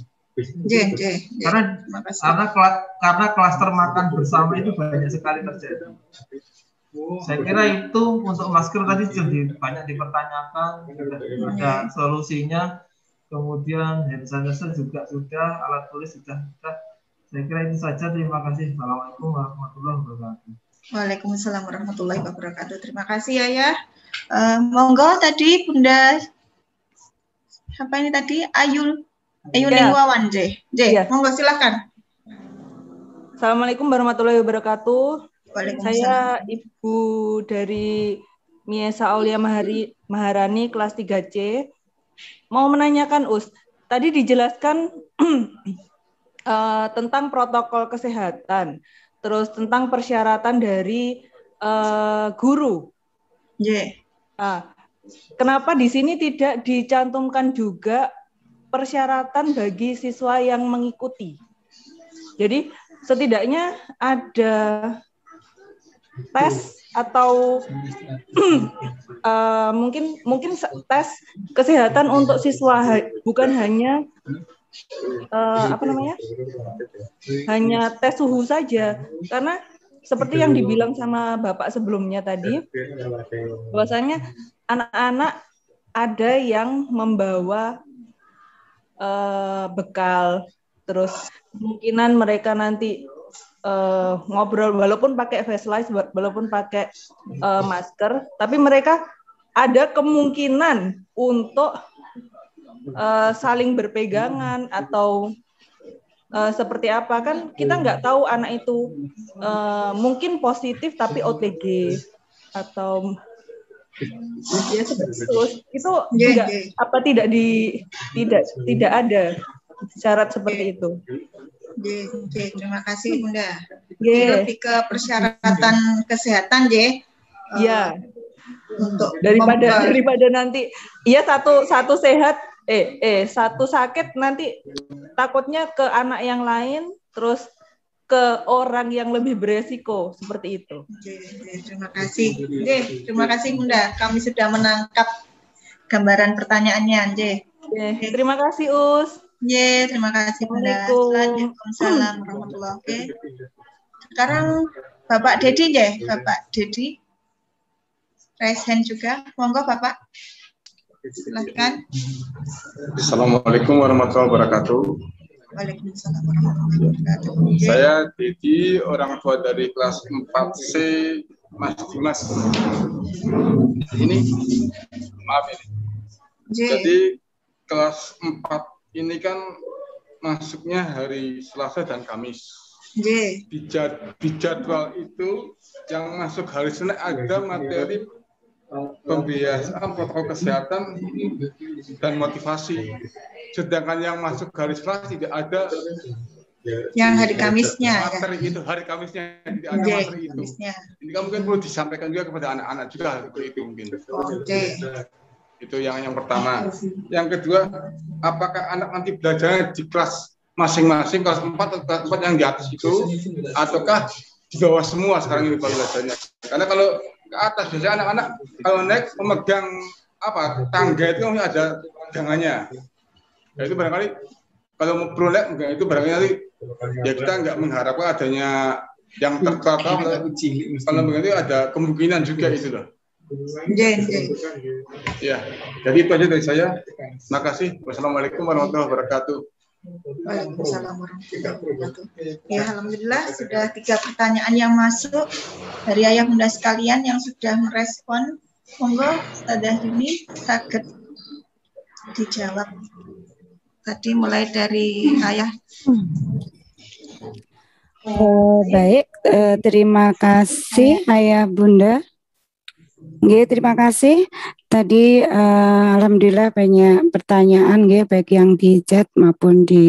Karena klaster makan bersama itu banyak sekali terjadi. Saya kira itu untuk masker tadi sudah banyak dipertanyakan, ada solusinya. Kemudian hand sanitizer juga sudah, alat tulis sudah. Saya kira itu saja. Terima kasih. Assalamualaikum warahmatullahi wabarakatuh. Waalaikumsalam warahmatullahi wabarakatuh. Terima kasih Ayah. Monggo tadi Bunda apa ini tadi Ayu Lingwawan J. Monggo silakan. Assalamualaikum warahmatullahi wabarakatuh. Saya Ibu dari Miesa Aulia Maharani kelas 3C. Mau menanyakan tadi dijelaskan tentang protokol kesehatan, terus tentang persyaratan dari guru. Kenapa di sini tidak dicantumkan juga persyaratan bagi siswa yang mengikuti? Jadi setidaknya ada tes atau mungkin tes kesehatan untuk siswa, bukan hanya hanya tes suhu saja, karena seperti yang dibilang sama Bapak sebelumnya tadi, bahwasanya anak-anak ada yang membawa bekal, terus kemungkinan mereka nanti ngobrol walaupun pakai face mask, walaupun pakai masker, tapi mereka ada kemungkinan untuk saling berpegangan atau seperti apa, kan kita nggak tahu anak itu mungkin positif tapi OTG atau ya seperti itu juga apa tidak ada syarat seperti itu. Terima kasih Bunda. Lebih ke persyaratan kesehatan untuk daripada nanti satu sehat satu sakit nanti takutnya ke anak yang lain, terus ke orang yang lebih beresiko seperti itu. Terima kasih. Terima kasih Bunda. Kami sudah menangkap gambaran pertanyaannya. Terima kasih Us. Terima kasih Bunda. Waalaikumsalam warahmatullahi wabarakatuh. Sekarang Bapak Dedi Bapak Dedi raise hand juga. Monggo Bapak. Silakan. Assalamualaikum warahmatullahi wabarakatuh. Waalaikumsalam warahmatullahi wabarakatuh. Saya Dedi, orang tua dari kelas 4C Mas Dimas. Ini maaf ini. Jadi kelas 4 ini kan masuknya hari Selasa dan Kamis. Di jadwal itu yang masuk hari Senin ada materi pembiasaan protokol kesehatan dan motivasi. Sedangkan yang masuk hari Selasa tidak ada. Yang hari Kamisnya. Materi itu hari Kamisnya tidak ada materi itu. Ini kan mungkin perlu disampaikan juga kepada anak-anak juga seperti itu mungkin. Itu yang pertama. Yang kedua, apakah anak nanti belajar di kelas masing-masing, kelas 4 atau kelas 4 yang di atas itu, ataukah di bawah semua sekarang ini belajarnya? Karena kalau ke atas, biasanya anak-anak kalau naik memegang tangga itu ada pegangannya. Ya itu barangkali kalau perlu naik, itu barangkali nanti ya kita nggak mengharapkan adanya yang terkata, kalau begitu ada kemungkinan juga itu loh. Ya, jadi itu aja dari saya. Terima kasih. Wassalamualaikum warahmatullahi wabarakatuh. Waalaikumsalam warahmatullahi wabarakatuh. Ya, alhamdulillah sudah 3 pertanyaan yang masuk dari ayah bunda sekalian yang sudah merespon. Monggo Ustazah Yuni sakit dijawab. Tadi mulai dari ayah. Baik, terima kasih ayah bunda. Nggih, terima kasih. Tadi alhamdulillah banyak pertanyaan nggih, baik yang di chat maupun di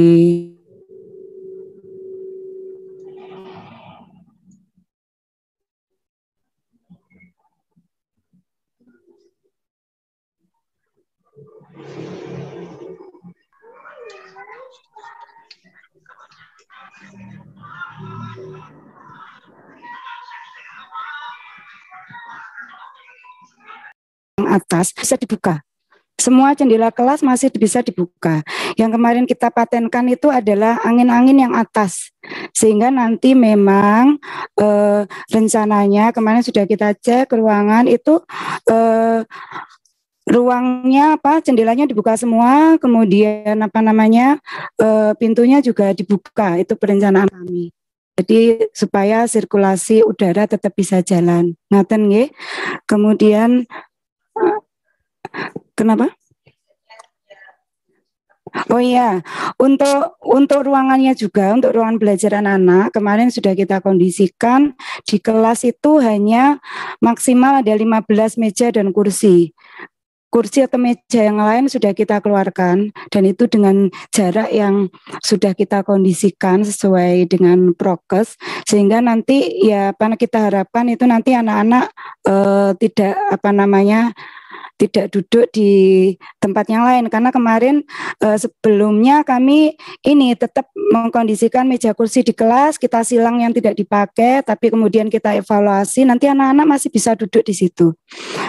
atas bisa dibuka. Semua jendela kelas masih bisa dibuka. Yang kemarin kita patenkan itu adalah angin-angin yang atas. Sehingga nanti memang rencananya kemarin sudah kita cek ruangan itu ruangnya jendelanya dibuka semua, kemudian pintunya juga dibuka. Itu perencanaan kami. Jadi supaya sirkulasi udara tetap bisa jalan. Ngaten nggih. Kemudian kenapa? Oh iya, untuk ruangannya juga, untuk ruangan belajar anak-anak, kemarin sudah kita kondisikan di kelas itu hanya maksimal ada 15 meja dan kursi. Kursi atau meja yang lain sudah kita keluarkan dan itu dengan jarak yang sudah kita kondisikan sesuai dengan prokes, sehingga nanti ya kita harapkan itu nanti anak-anak tidak duduk di tempat yang lain, karena kemarin sebelumnya kami ini tetap mengkondisikan meja kursi di kelas, kita silang yang tidak dipakai, tapi kemudian kita evaluasi, nanti anak-anak masih bisa duduk di situ.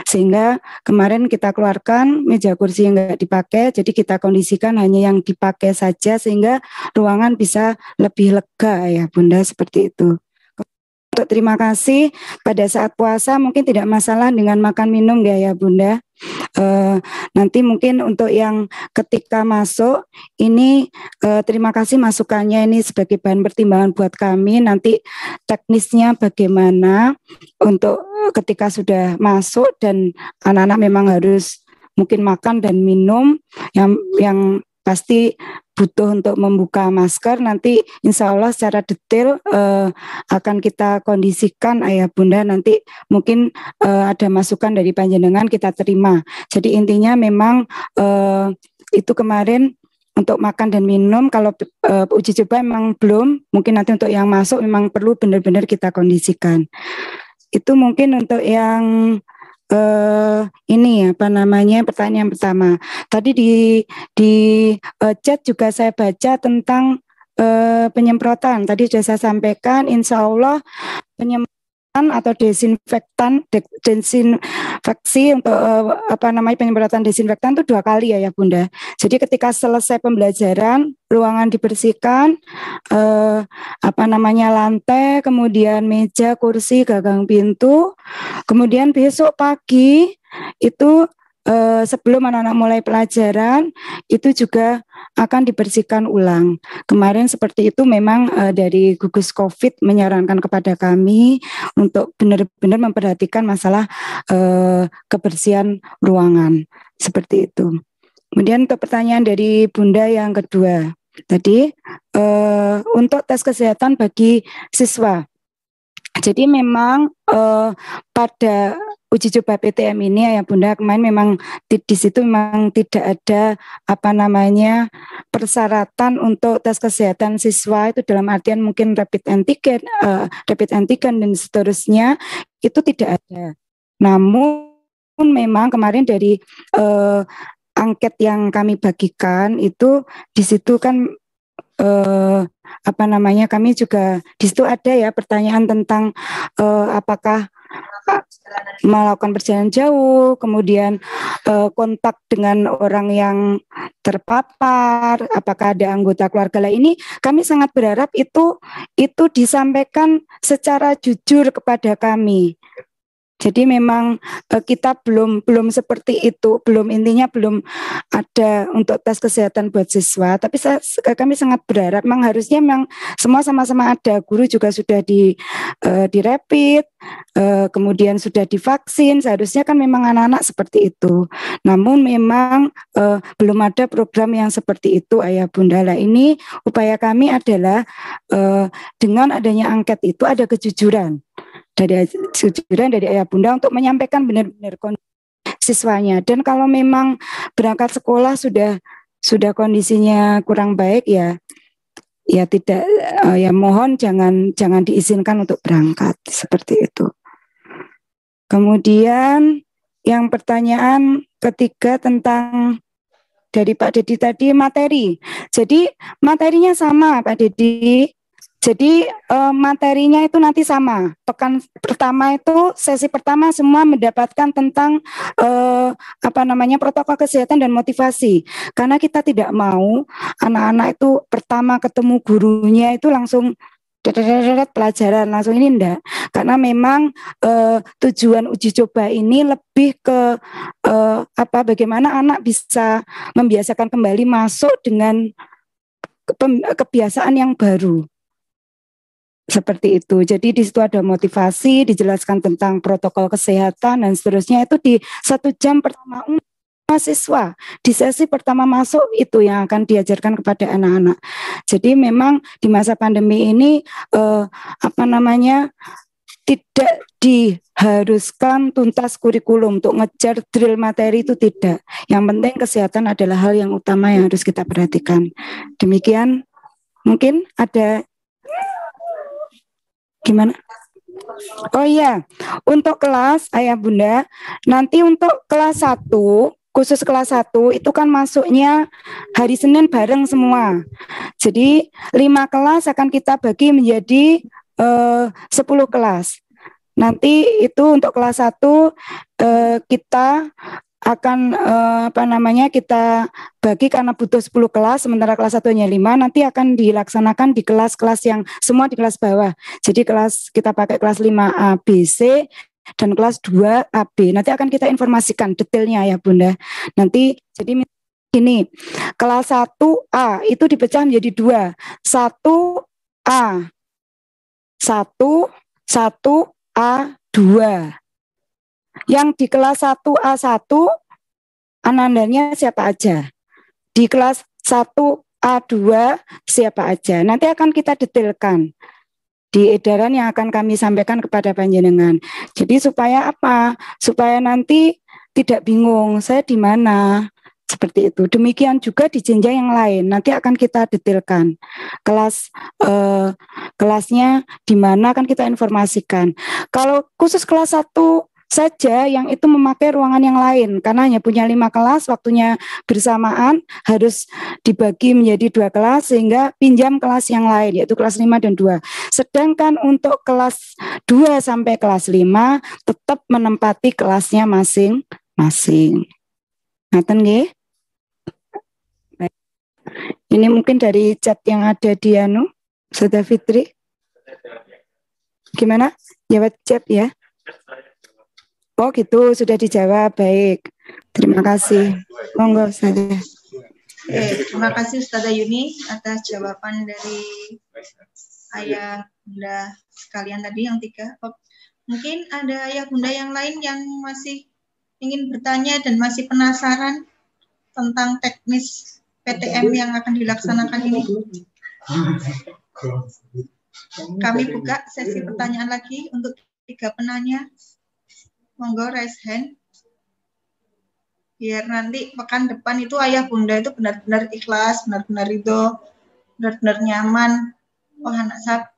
Sehingga kemarin kita keluarkan meja kursi yang enggak dipakai, jadi kita kondisikan hanya yang dipakai saja, sehingga ruangan bisa lebih lega ya Bunda, seperti itu. Untuk terima kasih, pada saat puasa mungkin tidak masalah dengan makan minum ya Bunda. Nanti mungkin untuk yang ketika masuk ini terima kasih masukannya, ini sebagai bahan pertimbangan buat kami. Nanti teknisnya bagaimana untuk ketika sudah masuk dan anak-anak memang harus mungkin makan dan minum yang pasti butuh untuk membuka masker, nanti insya Allah secara detail akan kita kondisikan ayah bunda, nanti mungkin ada masukan dari panjenengan kita terima. Jadi intinya memang itu kemarin untuk makan dan minum, kalau uji coba memang belum, mungkin nanti untuk yang masuk memang perlu benar-benar kita kondisikan. Itu mungkin untuk yang ini pertanyaan pertama. Tadi di chat juga saya baca tentang penyemprotan. Tadi sudah saya sampaikan, insya Allah penyemprotan atau desinfeksi untuk penyemprotan desinfektan itu 2 kali ya Bunda. Jadi ketika selesai pembelajaran, ruangan dibersihkan, lantai, kemudian meja, kursi, gagang pintu, kemudian besok pagi itu sebelum anak-anak mulai pelajaran itu juga akan dibersihkan ulang. Kemarin seperti itu memang dari gugus COVID menyarankan kepada kami untuk benar-benar memperhatikan masalah kebersihan ruangan, seperti itu. Kemudian untuk pertanyaan dari Bunda yang kedua tadi, untuk tes kesehatan bagi siswa. Jadi memang pada uji coba PTM ini ya Bunda, kemarin memang di situ memang tidak ada persyaratan untuk tes kesehatan siswa, itu dalam artian mungkin rapid antigen dan seterusnya, itu tidak ada. Namun memang kemarin dari angket yang kami bagikan itu di situ kan kami juga di situ ada ya pertanyaan tentang apakah melakukan perjalanan jauh, kemudian kontak dengan orang yang terpapar, apakah ada anggota keluarga lain. Ini kami sangat berharap itu disampaikan secara jujur kepada kami. Jadi memang kita belum seperti itu, intinya belum ada untuk tes kesehatan buat siswa. Tapi kami sangat berharap, memang harusnya memang semua sama-sama ada. Guru juga sudah di rapid, kemudian sudah divaksin. Seharusnya kan memang anak-anak seperti itu. Namun memang belum ada program yang seperti itu, Ayah Bunda. Lah ini upaya kami adalah dengan adanya angket itu ada kejujuran dari Ayah Bunda untuk menyampaikan benar-benar kondisi siswanya. Dan kalau memang berangkat sekolah sudah kondisinya kurang baik ya tidak, ya mohon jangan diizinkan untuk berangkat seperti itu. Kemudian yang pertanyaan ketiga tentang dari Pak Dedi tadi materi. Jadi materinya sama Pak Dedi. Jadi materinya itu nanti sama. Pekan pertama itu sesi pertama semua mendapatkan tentang protokol kesehatan dan motivasi. Karena kita tidak mau anak-anak itu pertama ketemu gurunya itu langsung pelajaran langsung, ini enggak. Karena memang tujuan uji coba ini lebih ke bagaimana anak bisa membiasakan kembali masuk dengan kebiasaan yang baru. Seperti itu. Jadi di situ ada motivasi, dijelaskan tentang protokol kesehatan dan seterusnya. Itu di 1 jam pertama mahasiswa di sesi pertama masuk itu yang akan diajarkan kepada anak-anak. Jadi memang di masa pandemi ini tidak diharuskan tuntas kurikulum untuk ngejar drill materi, itu tidak. Yang penting kesehatan adalah hal yang utama yang harus kita perhatikan. Demikian. Mungkin ada gimana? Oh iya, untuk kelas Ayah Bunda, nanti untuk kelas 1, khusus kelas 1 itu kan masuknya hari Senin bareng semua. Jadi 5 kelas akan kita bagi menjadi 10 kelas. Nanti itu untuk kelas 1 kita akan kita bagi karena butuh 10 kelas, sementara kelas 1 hanya 5, nanti akan dilaksanakan di kelas-kelas yang semua di kelas bawah. Jadi kita pakai kelas 5A, B, C, dan kelas 2 AB. Nanti akan kita informasikan detailnya ya Bunda. Nanti jadi ini kelas 1A itu dipecah menjadi 2. 1A 1A2. Yang di kelas 1A1 anandanya siapa aja. Di kelas 1A2 siapa aja. Nanti akan kita detailkan di edaran yang akan kami sampaikan kepada panjenengan. Jadi supaya apa? Supaya nanti tidak bingung, saya di mana? Seperti itu. Demikian juga di jenjang yang lain. Nanti akan kita detailkan. Kelasnya di mana akan kita informasikan. Kalau khusus kelas 1 saja yang itu memakai ruangan yang lain, karena hanya punya 5 kelas, waktunya bersamaan, harus dibagi menjadi 2 kelas sehingga pinjam kelas yang lain, yaitu kelas 5 dan 2. Sedangkan untuk kelas 2 sampai kelas 5 tetap menempati kelasnya masing-masing. Ngaten nggih? Ini mungkin dari chat yang ada di Saudara Fitri. Gimana? Jawab chat ya. Oh gitu, sudah dijawab. Baik. Terima kasih. Monggo Ustazah. Terima kasih Ustazah Yuni atas jawaban dari Ayah Bunda sekalian tadi yang 3. Mungkin ada Ayah Bunda yang lain yang masih ingin bertanya dan masih penasaran tentang teknis PTM yang akan dilaksanakan ini. Kami buka sesi pertanyaan lagi untuk 3 penanya. Monggo raise hand. Biar nanti pekan depan itu Ayah Bunda itu benar-benar ikhlas, benar-benar ridho, benar-benar nyaman. Oh anak saya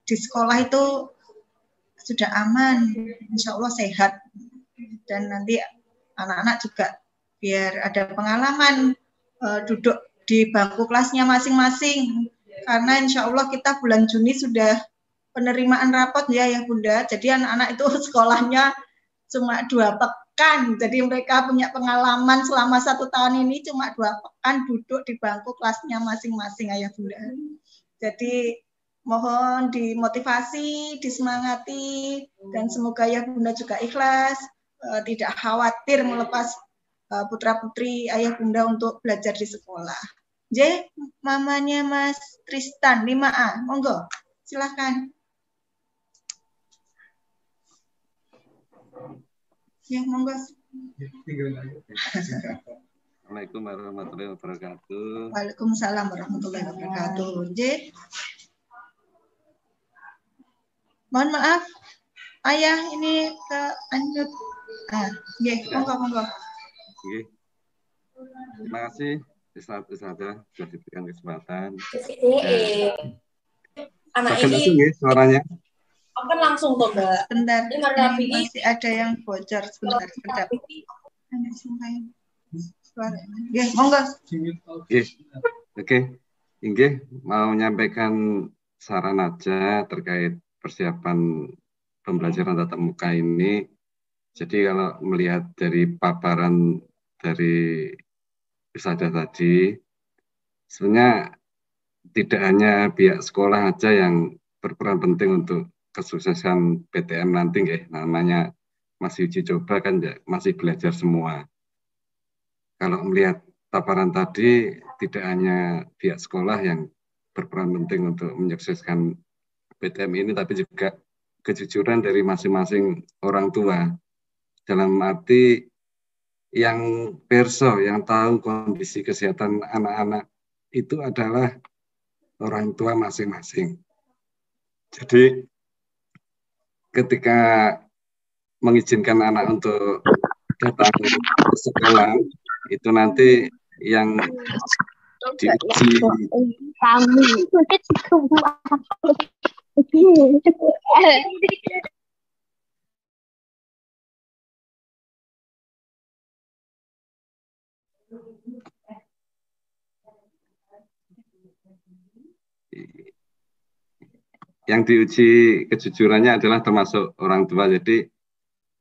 di sekolah itu sudah aman, insya Allah sehat. Dan nanti anak-anak juga biar ada pengalaman duduk di bangku kelasnya masing-masing. Karena insya Allah kita bulan Juni sudah penerimaan rapot ya Bunda. Jadi anak-anak itu sekolahnya cuma 2 pekan. Jadi mereka punya pengalaman selama 1 tahun ini cuma 2 pekan duduk di bangku kelasnya masing-masing Ayah Bunda. Jadi mohon dimotivasi, disemangati, dan semoga Ayah Bunda juga ikhlas, tidak khawatir melepas putra-putri Ayah Bunda untuk belajar di sekolah. J, mamanya Mas Tristan, 5A, monggo, silahkan. Ya, monggo. Assalamualaikum warahmatullahi wabarakatuh. Waalaikumsalam warahmatullahi wabarakatuh. J. Mohon maaf, Ayah ini ke unmute. Monggo. Terima kasih Ustazah sudah diberikan kesempatan. Anak ini suaranya. Akan langsung tuh Mbak. Bentar, ini masih ada yang bocor sebentar. Ya, monggo. Oke. Inggih mau menyampaikan saran aja terkait persiapan pembelajaran tatap muka ini. Jadi kalau melihat dari paparan dari Ustazah tadi, sebenarnya tidak hanya pihak sekolah aja yang berperan penting untuk kesuksesan PTM nanti, namanya masih uji coba kan, masih belajar semua. Kalau melihat paparan tadi, tidak hanya pihak sekolah yang berperan penting untuk menyukseskan PTM ini, tapi juga kejujuran dari masing-masing orang tua. Dalam arti yang perso, yang tahu kondisi kesehatan anak-anak itu adalah orang tua masing-masing. Jadi ketika mengizinkan anak untuk datang ke sekolah, itu nanti yang diuji kejujurannya adalah termasuk orang tua. Jadi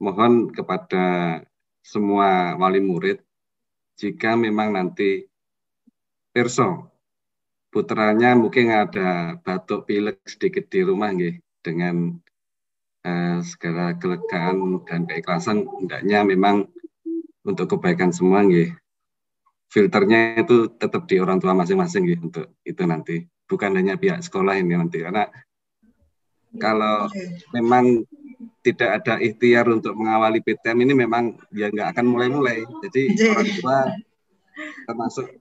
mohon kepada semua wali murid, jika memang nanti perso putranya mungkin ada batuk pilek sedikit di rumah, dengan segala kelegaan dan keikhlasan, hendaknya memang untuk kebaikan semua, filternya itu tetap di orang tua masing-masing, untuk itu nanti, bukan hanya pihak sekolah ini nanti, karena kalau memang tidak ada ikhtiar untuk mengawali PTM ini, memang dia nggak akan mulai-mulai. Jadi orang tua termasuk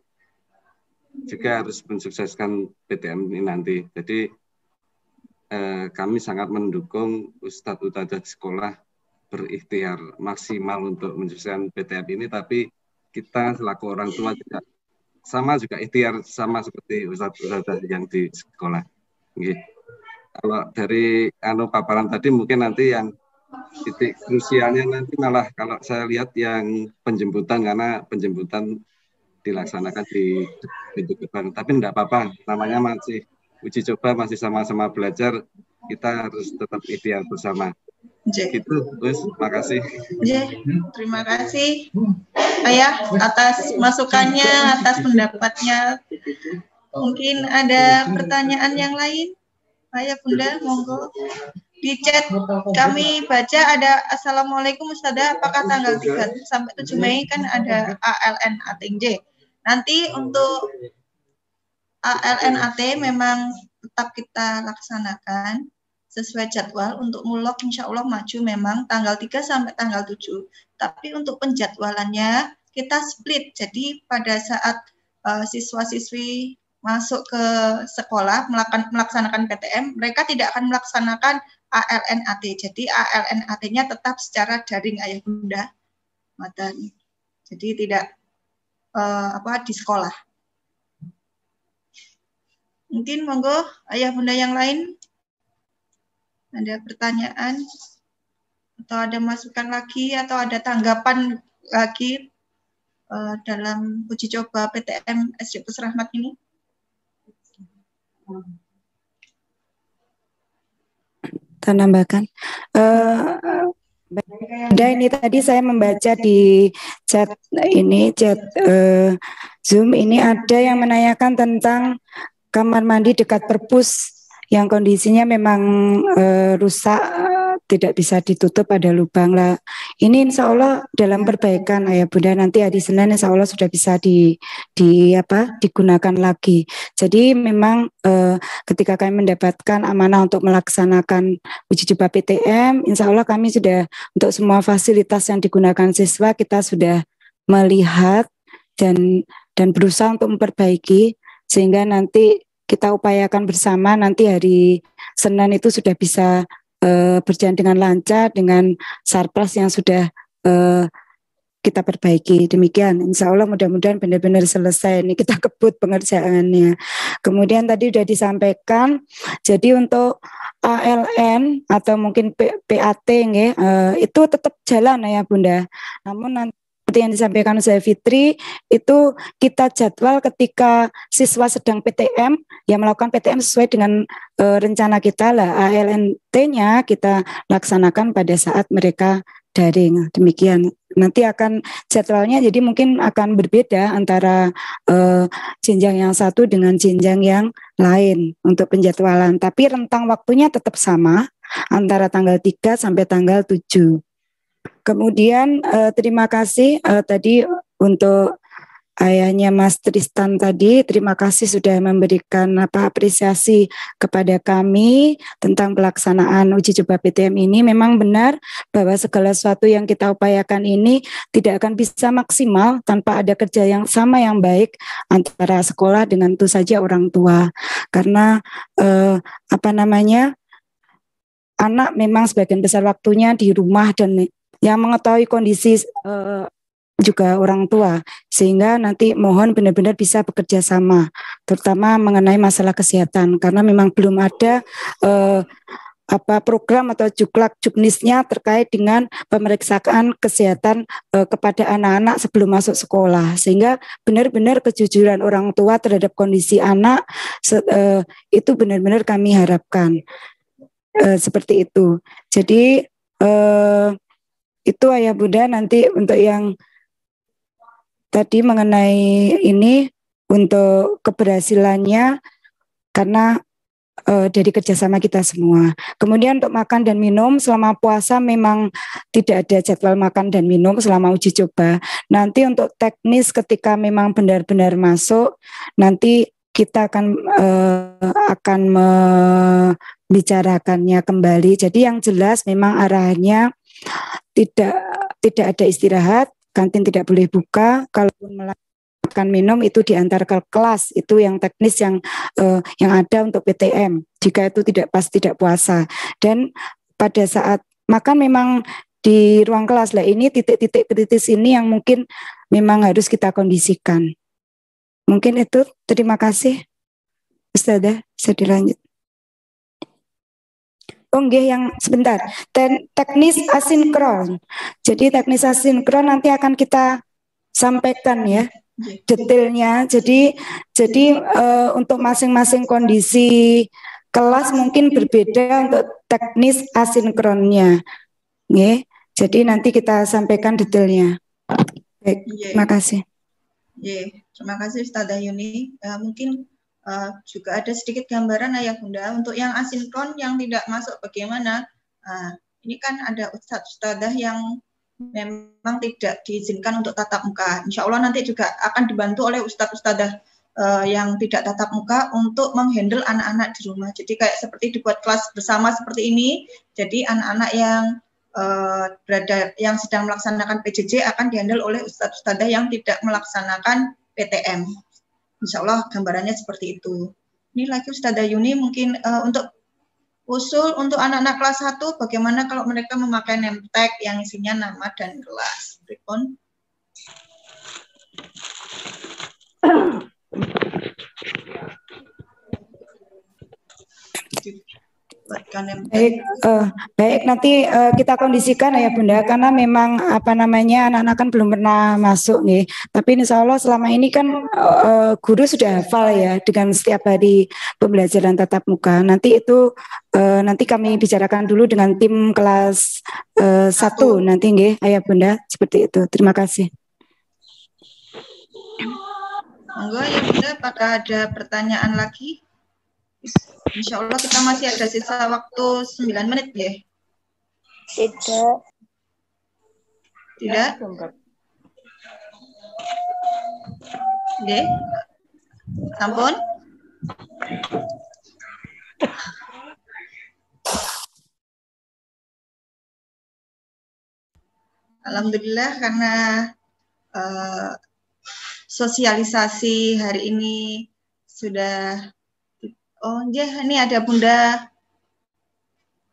juga harus mensukseskan PTM ini nanti. Jadi kami sangat mendukung Ustadz-Ustadzah sekolah berikhtiar maksimal untuk mensukseskan PTM ini, tapi kita selaku orang tua juga ikhtiar sama seperti Ustadz-Ustadzah yang di sekolah. Kalau dari paparan tadi mungkin nanti yang titik krusialnya nanti malah kalau saya lihat yang penjemputan, karena penjemputan dilaksanakan di pintu gerbang. Tapi enggak apa-apa, namanya masih uji coba, masih sama-sama belajar, kita harus tetap ikhtiar bersama. Gitu, Gus, makasih. Terima kasih Ayah atas masukannya, atas pendapatnya. Mungkin ada pertanyaan yang lain? Ayah Bunda, monggo. Di chat kami baca ada Assalamualaikum Ustazah, apakah tanggal 3 sampai 7 Mei kan ada ALN ATJ. Nanti untuk ALN AT memang tetap kita laksanakan sesuai jadwal. Untuk mulok insya Allah maju memang tanggal 3 sampai tanggal 7. Tapi untuk penjadwalannya kita split. Jadi pada saat siswa-siswi masuk ke sekolah melaksanakan PTM, mereka tidak akan melaksanakan ALN AT. Jadi ALN AT-nya tetap secara daring Ayah Bunda. Jadi tidak di sekolah. Mungkin monggo Ayah Bunda yang lain ada pertanyaan atau ada masukan lagi atau ada tanggapan lagi dalam uji coba PTM SD Pus Rahmat ini. Tambahkan. Ini tadi saya membaca di chat Zoom ini ada yang menanyakan tentang kamar mandi dekat perpus yang kondisinya memang rusak, tidak bisa ditutup, ada lubang lah. Ini insya Allah dalam perbaikan Ayah Bunda, nanti hari Senin insya Allah sudah bisa digunakan lagi. Jadi memang ketika kami mendapatkan amanah untuk melaksanakan uji coba PTM, insya Allah kami sudah untuk semua fasilitas yang digunakan siswa kita sudah melihat dan berusaha untuk memperbaiki sehingga nanti kita upayakan bersama nanti hari Senin itu sudah bisa berjalan dengan lancar dengan sarpras yang sudah kita perbaiki. Demikian, insya Allah mudah-mudahan benar-benar selesai ini kita kebut pengerjaannya. Kemudian tadi sudah disampaikan, jadi untuk ALN atau mungkin PAT itu tetap jalan ya Bunda. Namun nanti seperti yang disampaikan saya Fitri, itu kita jadwal ketika siswa sedang PTM, yang melakukan PTM sesuai dengan rencana kita lah. ALNT-nya kita laksanakan pada saat mereka daring. Demikian. Nanti akan jadwalnya jadi mungkin akan berbeda antara jenjang yang satu dengan jenjang yang lain untuk penjadwalan. Tapi rentang waktunya tetap sama antara tanggal 3 sampai tanggal 7. Kemudian terima kasih tadi untuk ayahnya Mas Tristan tadi, terima kasih sudah memberikan apresiasi kepada kami tentang pelaksanaan uji coba PTM ini. Memang benar bahwa segala sesuatu yang kita upayakan ini tidak akan bisa maksimal tanpa ada kerja yang sama yang baik antara sekolah dengan tentu saja orang tua. Karena anak memang sebagian besar waktunya di rumah dan yang mengetahui kondisi juga orang tua, sehingga nanti mohon benar-benar bisa bekerja sama, terutama mengenai masalah kesehatan, karena memang belum ada program atau juknisnya terkait dengan pemeriksaan kesehatan kepada anak-anak sebelum masuk sekolah, sehingga benar-benar kejujuran orang tua terhadap kondisi anak itu benar-benar kami harapkan seperti itu. Jadi itu Ayah Bunda, nanti untuk yang tadi mengenai ini untuk keberhasilannya karena dari kerjasama kita semua. Kemudian untuk makan dan minum selama puasa memang tidak ada jadwal makan dan minum selama uji coba. Nanti untuk teknis ketika memang benar-benar masuk, nanti kita akan membicarakannya kembali. Jadi yang jelas memang arahannya tidak ada istirahat, kantin tidak boleh buka, kalaupun makan minum itu diantar ke kelas, itu yang teknis yang ada untuk PTM. Jika itu tidak puasa. Dan pada saat makan memang di ruang kelas lah, ini titik-titik kritis ini yang mungkin memang harus kita kondisikan. Mungkin itu, terima kasih. Ustazah, bisa dilanjut. Yang sebentar, teknis asinkron. Jadi teknis asinkron nanti akan kita sampaikan ya detailnya. Jadi untuk masing-masing kondisi kelas mungkin berbeda untuk teknis asinkronnya. Jadi nanti kita sampaikan detailnya. Baik, terima kasih. Terima kasih Ustazah Yuni. Mungkin juga ada sedikit gambaran Ayah Bunda untuk yang asinkron yang tidak masuk bagaimana. Ini kan ada ustadzah yang memang tidak diizinkan untuk tatap muka. Insya Allah nanti juga akan dibantu oleh ustadzah yang tidak tatap muka untuk menghandle anak-anak di rumah. Jadi kayak seperti dibuat kelas bersama seperti ini. Jadi anak-anak yang yang sedang melaksanakan PJJ akan dihandle oleh ustadzah yang tidak melaksanakan PTM. Insya Allah gambarannya seperti itu. Ini lagi Ustazah Yuni mungkin untuk usul untuk anak-anak kelas 1 bagaimana kalau mereka memakai name tag yang isinya nama dan kelas. Berikut. Baik, nanti kita kondisikan ya Bunda, karena memang anak-anak kan belum pernah masuk nih. Tapi insya Allah selama ini kan guru sudah hafal ya dengan setiap hari pembelajaran tatap muka. Nanti itu nanti kami bicarakan dulu dengan tim kelas 1 nanti nggih Ayah Bunda, seperti itu. Terima kasih. Monggo ya Bunda, apakah ada pertanyaan lagi? Insya Allah kita masih ada sisa waktu 9 menit ya. Tidak. Tidak? Oke. Sampun? Alhamdulillah karena sosialisasi hari ini sudah. Oh ya, ini ada Bunda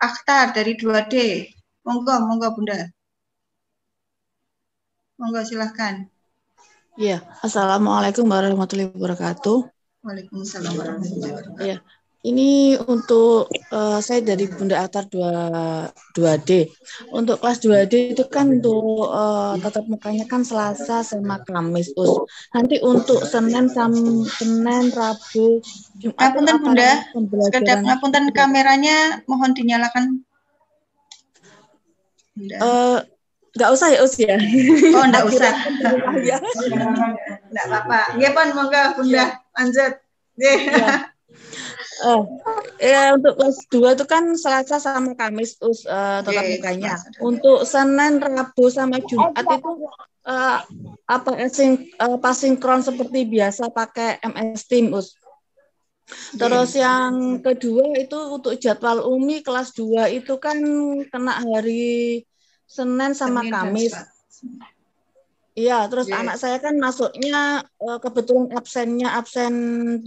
Akhtar dari 2D. Monggo Bunda. Monggo silahkan. Iya, Assalamualaikum warahmatullahi wabarakatuh. Waalaikumsalam warahmatullahi wabarakatuh. Iya, ini untuk saya dari Bunda Akhtar 2D. Untuk kelas 2D itu kan untuk tatap mukanya kan Selasa sama Kamis, Us. Nanti untuk Senin, Rabu, Jumat. Ngapunten Bunda, sekedap ngapunten kameranya mohon dinyalakan. Nggak usah ya, Us ya. Oh, nggak usah. Nggak apa-apa. Iya, Pan, monggo Bunda, lanjut. Ya. Untuk kelas 2 itu kan Selasa sama Kamis tatap mukanya. Untuk Senin, Rabu sama Jumat itu asinkron seperti biasa pakai MS Team, Us. Terus yang kedua itu untuk jadwal UMI kelas 2 itu kan kena hari Senin sama Kamis. Iya, terus anak saya kan masuknya kebetulan absen 17,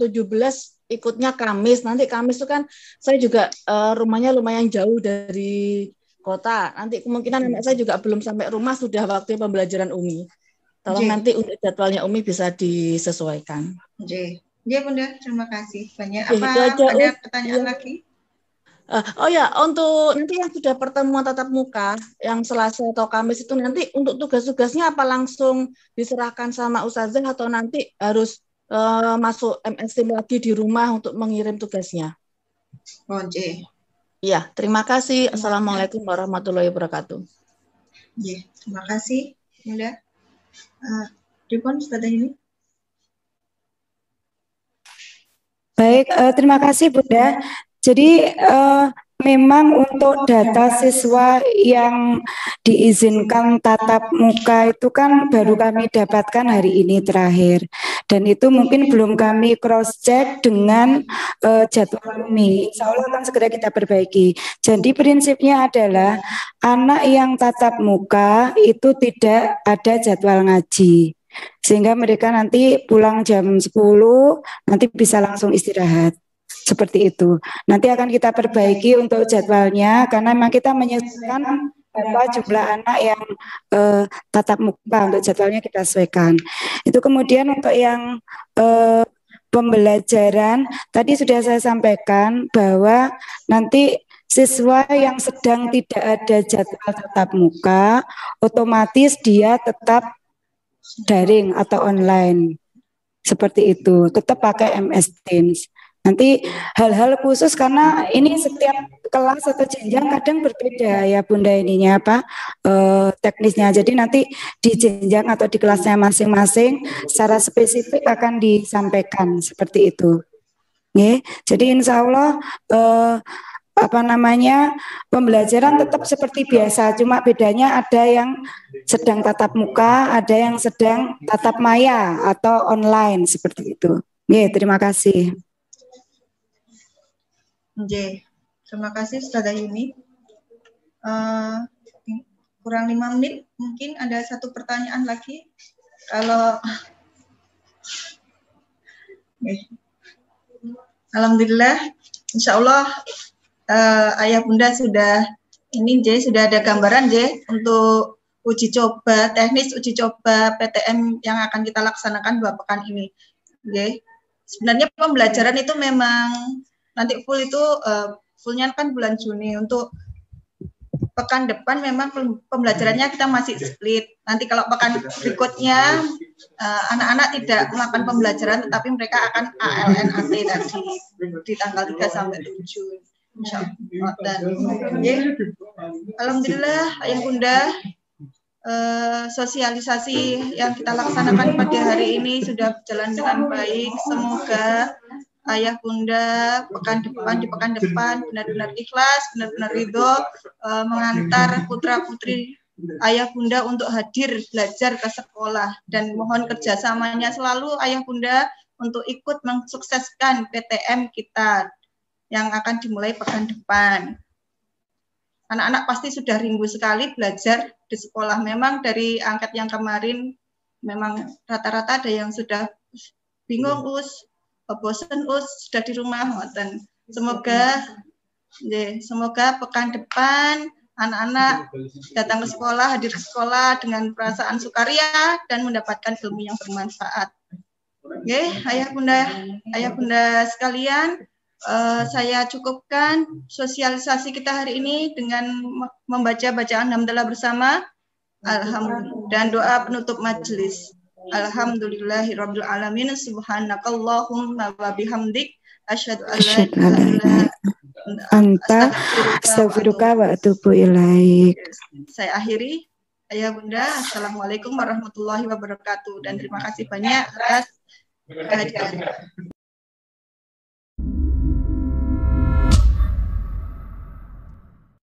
ikutnya Kamis. Nanti Kamis itu kan saya juga rumahnya lumayan jauh dari kota. Nanti kemungkinan anak saya juga belum sampai rumah sudah waktu pembelajaran UMI. Tolong nanti untuk jadwalnya UMI bisa disesuaikan. Iya, Bunda, terima kasih banyak. Ada pertanyaan lagi? Oh ya, untuk nanti yang sudah pertemuan tatap muka yang Selasa atau Kamis itu nanti untuk tugas-tugasnya apa langsung diserahkan sama Ustazah atau nanti harus masuk MS Team lagi di rumah untuk mengirim tugasnya? Iya, terima kasih. Assalamualaikum warahmatullahi wabarakatuh. Iya, terima kasih, Bunda. Ripon, Ustazah ini. Baik, terima kasih Bunda. Jadi memang untuk data siswa yang diizinkan tatap muka itu kan baru kami dapatkan hari ini terakhir. Dan itu mungkin belum kami cross check dengan jadwal UMI. Insya Allah akan segera kita perbaiki. Jadi prinsipnya adalah anak yang tatap muka itu tidak ada jadwal ngaji. Sehingga mereka nanti pulang jam 10 nanti bisa langsung istirahat. Seperti itu. Nanti akan kita perbaiki untuk jadwalnya karena memang kita menyesuaikan berapa jumlah anak yang tatap muka, untuk jadwalnya kita sesuaikan. Itu kemudian untuk yang pembelajaran tadi sudah saya sampaikan bahwa nanti siswa yang sedang tidak ada jadwal tatap muka otomatis dia tetap daring atau online. Seperti itu, tetap pakai MS Teams. Nanti hal-hal khusus karena ini setiap kelas atau jenjang kadang berbeda ya Bunda ininya teknisnya. Jadi nanti di jenjang atau di kelasnya masing-masing secara spesifik akan disampaikan seperti itu. Jadi insya Allah pembelajaran tetap seperti biasa, cuma bedanya ada yang sedang tatap muka, ada yang sedang tatap maya atau online seperti itu. Terima kasih. Terima kasih Ustazah Yuni. Kurang 5 menit, mungkin ada satu pertanyaan lagi. Kalau Alhamdulillah, insya Allah Ayah Bunda sudah sudah ada gambaran untuk uji coba, teknis uji coba PTM yang akan kita laksanakan 2 pekan ini. Sebenarnya pembelajaran itu memang nanti full itu fullnya kan bulan Juni. Untuk pekan depan memang pembelajarannya kita masih split. Nanti kalau pekan berikutnya anak-anak tidak melakukan pembelajaran tetapi mereka akan ALNAT tadi di tanggal 3 sampai 7. Insyaallah. Alhamdulillah Ayah Bunda, sosialisasi yang kita laksanakan pada hari ini sudah berjalan dengan baik. Semoga ayah bunda di pekan depan benar-benar ikhlas, benar-benar ridho mengantar putra putri ayah bunda untuk hadir belajar ke sekolah, dan mohon kerjasamanya selalu ayah bunda untuk ikut mensukseskan PTM kita yang akan dimulai pekan depan. Anak-anak pasti sudah rindu sekali belajar di sekolah. Memang dari angkat yang kemarin memang rata-rata ada yang sudah bingung bosan sudah di rumah. Semoga pekan depan anak-anak datang ke sekolah, hadir ke sekolah dengan perasaan sukaria dan mendapatkan ilmu yang bermanfaat. Oke, ayah bunda sekalian, saya cukupkan sosialisasi kita hari ini dengan membaca bacaan hamdalah bersama. Alhamdulillah, dan doa penutup majelis. Alhamdulillahirabbil alamin, subhanakallahumma wa bihamdik, asyhadu an la ilaha illa anta astaghfiruka wa atubu ilaik. Saya akhiri, ayah bunda, assalamualaikum warahmatullahi wabarakatuh, dan terima kasih banyak atas kehadiran.